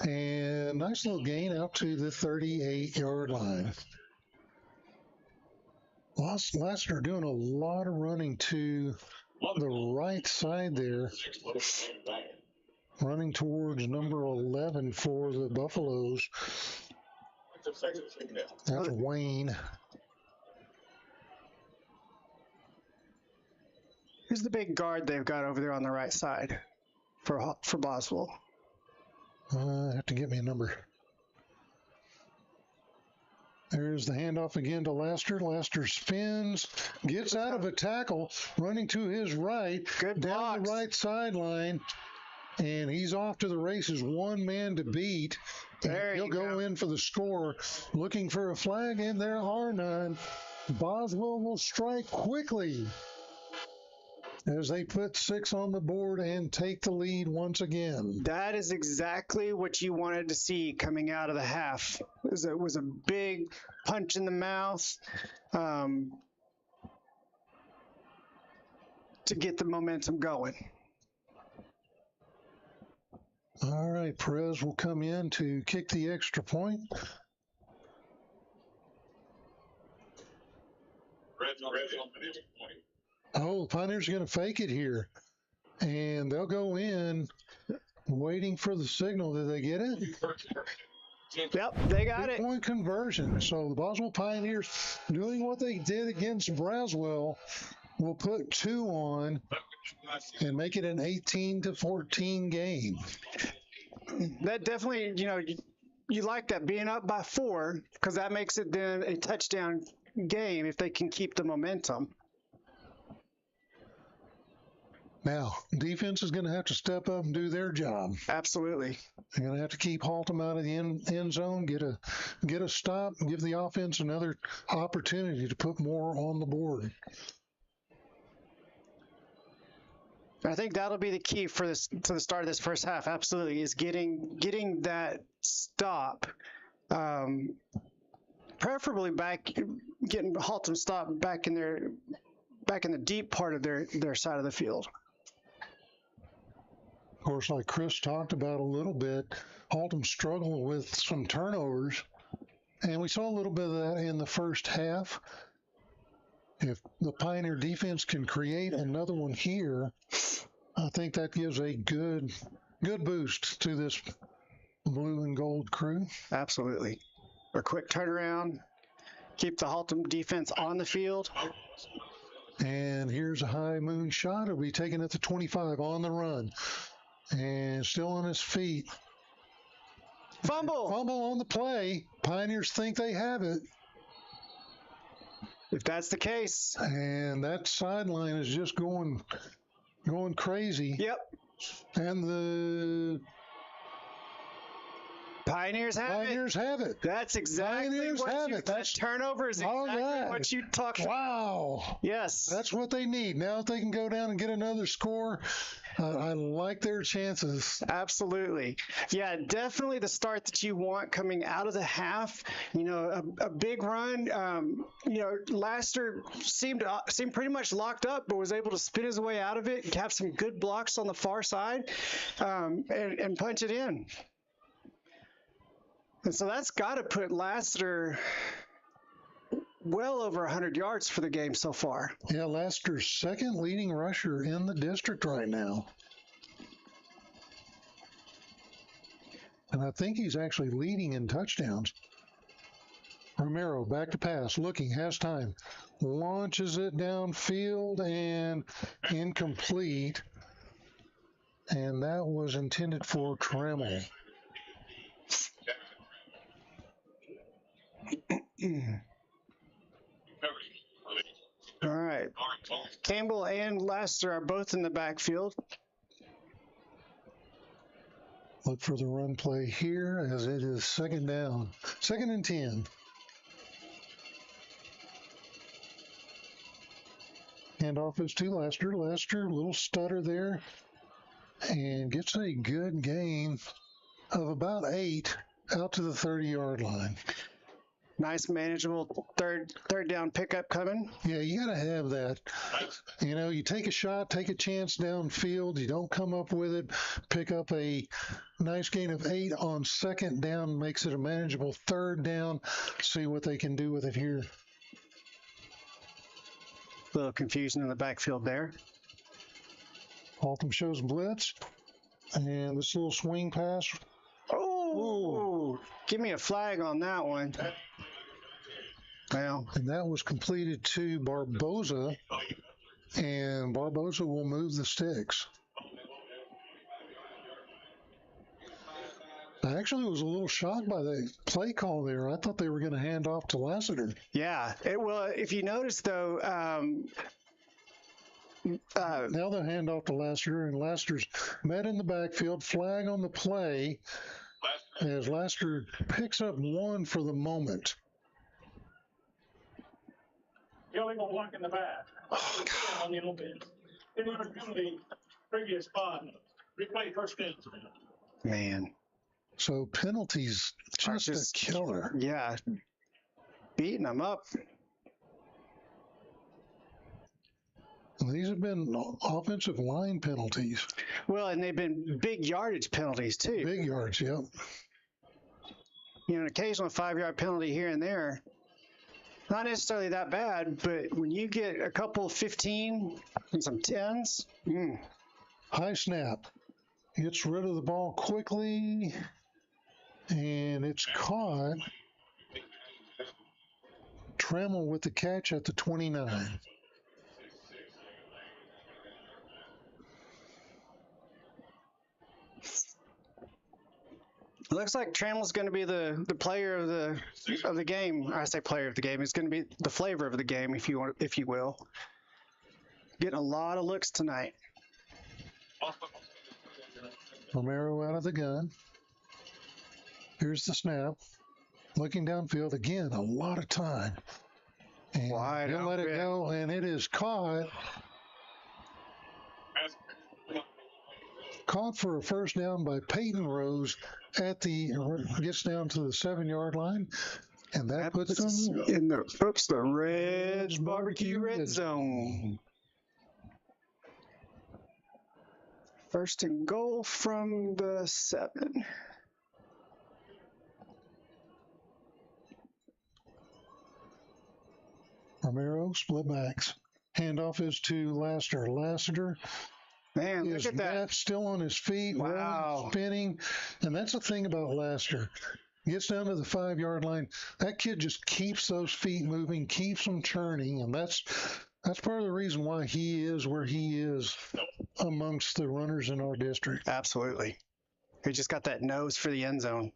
and nice little gain out to the 38-yard line. Laster doing a lot of running to the right side there, running towards number 11 for the Buffaloes. That's Wayne. Who's the big guard they've got over there on the right side for Boswell? I have to get me a number. There's the handoff again to Laster. Laster spins, gets out of a tackle, running to his right, Good down blocks. the right sideline, and he's off to the races. One man to beat. There He'll you go in for the score, looking for a flag, and there are none. Boswell will strike quickly as they put 6 on the board and take the lead once again. That is exactly what you wanted to see coming out of the half. It was a big punch in the mouth to get the momentum going. All right, Perez will come in to kick the extra point. Oh, the Pioneers are going to fake it here. And they'll go in waiting for the signal. Did they get it? Yep, they got it. Point conversion. So the Boswell Pioneers doing what they did against Braswell will put 2 on and make it an 18-14 game. That definitely, you like that being up by 4 because that makes it then a touchdown game if they can keep the momentum. Now, defense is going to have to step up and do their job. Absolutely. They're going to have to keep Haltom out of the end zone, get a stop, and give the offense another opportunity to put more on the board. I think that'll be the key for this to the start of this first half. Absolutely, is getting that stop, preferably getting Haltom stop back in the deep part of their side of the field. Of course, like Chris talked about a little bit, Haltom struggled with some turnovers, and we saw a little bit of that in the first half. If the Pioneer defense can create another one here, I think that gives a good boost to this blue and gold crew. Absolutely. A quick turnaround, keep the Haltom defense on the field. And here's a high moon shot. It'll be taken at the 25 on the run. And still on his feet. Fumble on the play. Pioneers think they have it. If that's the case. And that sideline is just going crazy. Yep. And the Pioneers have it. That's exactly Pioneers what have you, it. that turnover is all exactly right. what you talked about. Wow. Yes. That's what they need. Now if they can go down and get another score, I like their chances. Absolutely. Yeah, definitely the start that you want coming out of the half. You know, a big run. You know, Laster seemed pretty much locked up, but was able to spin his way out of it and have some good blocks on the far side and punch it in. And so that's got to put Laster well over 100 yards for the game so far. Yeah, Laster's second leading rusher in the district right now. And I think he's actually leading in touchdowns. Romero back to pass, looking, has time, launches it downfield and incomplete. And that was intended for Trammell. All right. Campbell and Laster are both in the backfield. Look for the run play here as it is second down. 2nd and 10. Handoff is to Laster. Laster, little stutter there. And gets a good gain of about 8 out to the 30-yard line. Nice, manageable third down pickup coming. Yeah, you got to have that. You know, you take a shot, take a chance downfield. You don't come up with it. Pick up a nice gain of 8 on 2nd down, makes it a manageable 3rd down. See what they can do with it here. A little confusion in the backfield there. Haltom shows blitz. And this little swing pass. Oh, give me a flag on that one. Well, And that was completed to Barboza. And Barboza will move the sticks. I actually was a little shocked by the play call there. I thought they were going to hand off to Lassiter. yeah. Well, if you notice, though, Now they'll hand off to Lassiter, and Lassiter's met in the backfield. Flag on the play as Lassiter picks up 1 for the moment. Illegal block in the back. On the open. Didn't even come to the previous spot. Replay first down. man. So penalties, just a killer. Yeah. Beating them up. These have been offensive line penalties. Well, and they've been big yardage penalties, too. Big yards, yep. You know, an occasional 5-yard penalty here and there. Not necessarily that bad, but when you get a couple 15 and some 10s, High snap. Gets rid of the ball quickly, and it's caught. Trammell with the catch at the 29. it looks like Trammell's going to be the player of the game. I say player of the game. It's going to be the flavor of the game, if you will. Getting a lot of looks tonight. Romero out of the gun. Here's the snap. Looking downfield again, a lot of time. And Wide he'll let it open. go, and it is caught. Caught for a first down by Peyton Rose gets down to the 7-yard line, and that puts them in the Reds Barbecue Red Zone. First and goal from the 7. Romero, split backs. Handoff is to Lassiter. Lassiter Man, look is at that. still on his feet, Wow. spinning. And that's the thing about Lassiter. Gets down to the 5-yard line. That kid just keeps those feet moving, keeps them churning, and that's part of the reason why he is where he is amongst the runners in our district. Absolutely. He just got that nose for the end zone.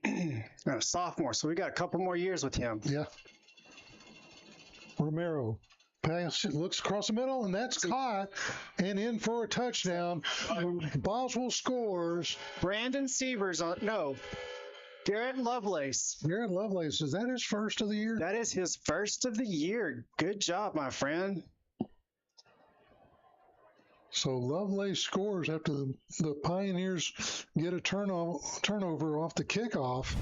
And a sophomore, so we got a couple more years with him. Yeah. Romero. Pass, looks across the middle, and that's caught and in for a touchdown. Boswell scores. Brandon Sievers Garrett Lovelace. Garrett Lovelace, is that his first of the year? That is his first of the year. Good job, my friend. So Lovelace scores after the Pioneers get a turnover off the kickoff.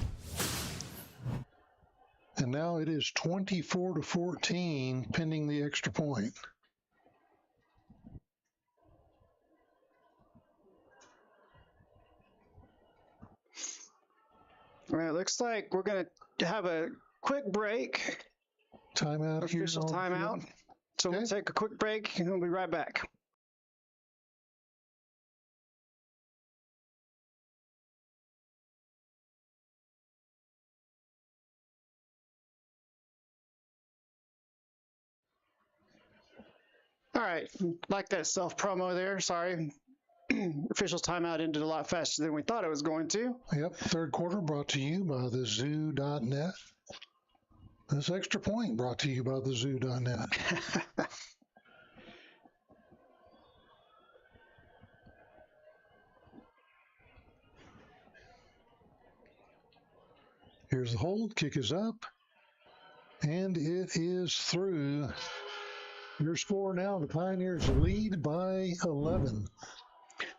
And now it is 24-14 pending the extra point. All right, looks like we're going to have a quick break. Timeout here. Official timeout. So we'll take a quick break and we'll be right back. All right, like that self-promo there. Sorry. Official timeout ended a lot faster than we thought it was going to. Yep, third quarter brought to you by the zoo.net. This extra point brought to you by the zoo.net. Here's the hold, kick is up, and it is through. Your score now, the Pioneers lead by 11.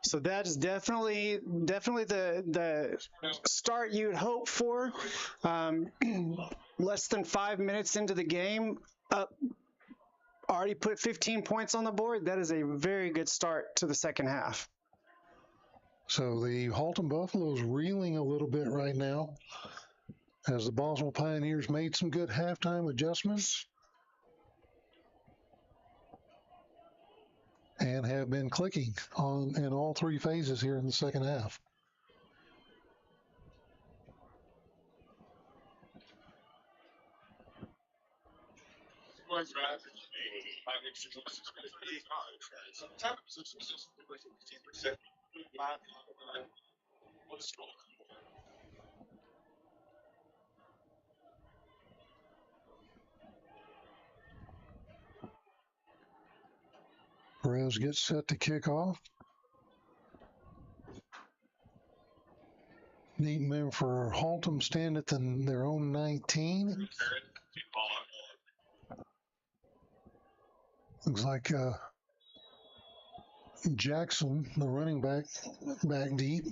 So that is definitely the start you'd hope for. Less than 5 minutes into the game, already put 15 points on the board. That is a very good start to the second half. So the Haltom Buffalos reeling a little bit right now as the Boswell Pioneers made some good halftime adjustments and have been clicking in all three phases here in the second half. Perez gets set to kick off. Neat move for Haltom, stand at their own 19. Looks like Jackson, the running back deep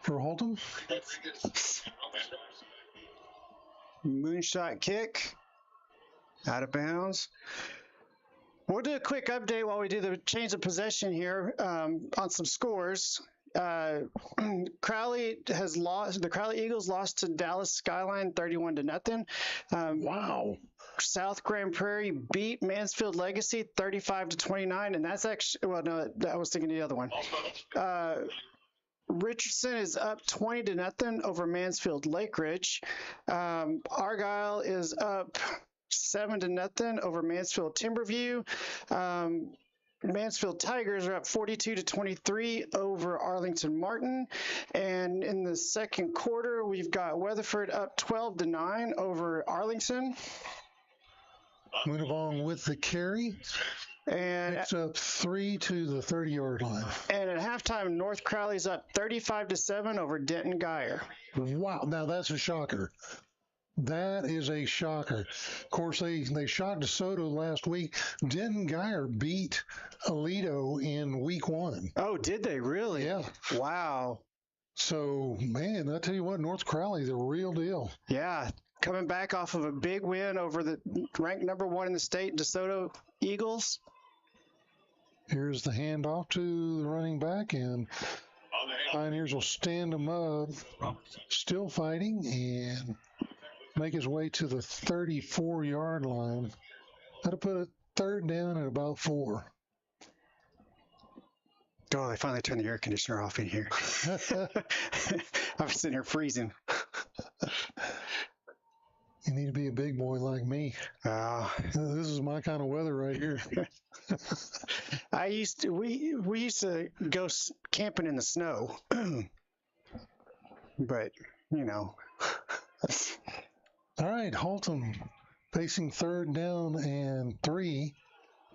for Haltom. Moonshot kick. Out of bounds. We'll do a quick update while we do the change of possession here on some scores. Crowley has lost. The Crowley Eagles lost to Dallas Skyline 31-0. Wow. South Grand Prairie beat Mansfield Legacy 35-29, and that's actually I was thinking the other one. Richardson is up 20-0 over Mansfield Lake Ridge. Argyle is up 7-0 over Mansfield Timberview. Mansfield Tigers are up 42-23 over Arlington Martin. And in the second quarter, we've got Weatherford up 12-9 over Arlington. Moonavong with the carry. And it's up 3 to the 30-yard line. And at halftime, North Crowley's up 35-7 over Denton Geyer. Wow, now that's a shocker. That is a shocker. Of course, they shocked DeSoto last week. Denton Geyer beat Aledo in week 1. Oh, did they really? Yeah. Wow. So, man, I tell you what, North Crowley's a real deal. Yeah, coming back off of a big win over the ranked number 1 in the state, DeSoto Eagles. Here's the handoff to the running back, and Pioneers will stand him up, still fighting, and make his way to the 34-yard line. That'll put a third down at about 4. Oh, they finally turned the air conditioner off in here. I'm sitting here freezing. You need to be a big boy like me. This is my kind of weather right here. We used to go camping in the snow, but you know. All right, Haltom facing third down and 3.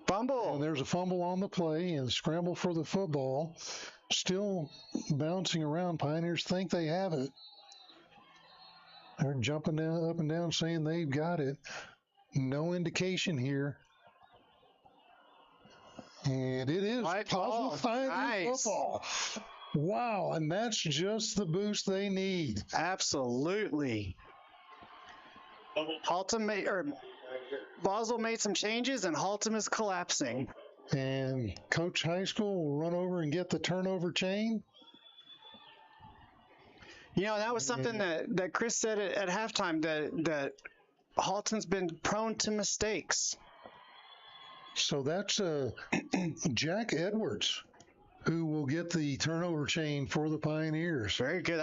Fumble. And there's a fumble on the play and scramble for the football. Still bouncing around. Pioneers think they have it. They're jumping down, up and down, saying they've got it. No indication here And it is White Boswell ball. Pioneers Nice. football. Wow, and that's just the boost they need. Absolutely. Boswell made some changes, and Haltom is collapsing. And Coach High School will run over and get the turnover chain. That was something that Chris said at halftime, that Haltom's been prone to mistakes. So that's Jack Edwards, who will get the turnover chain for the Pioneers. Very good.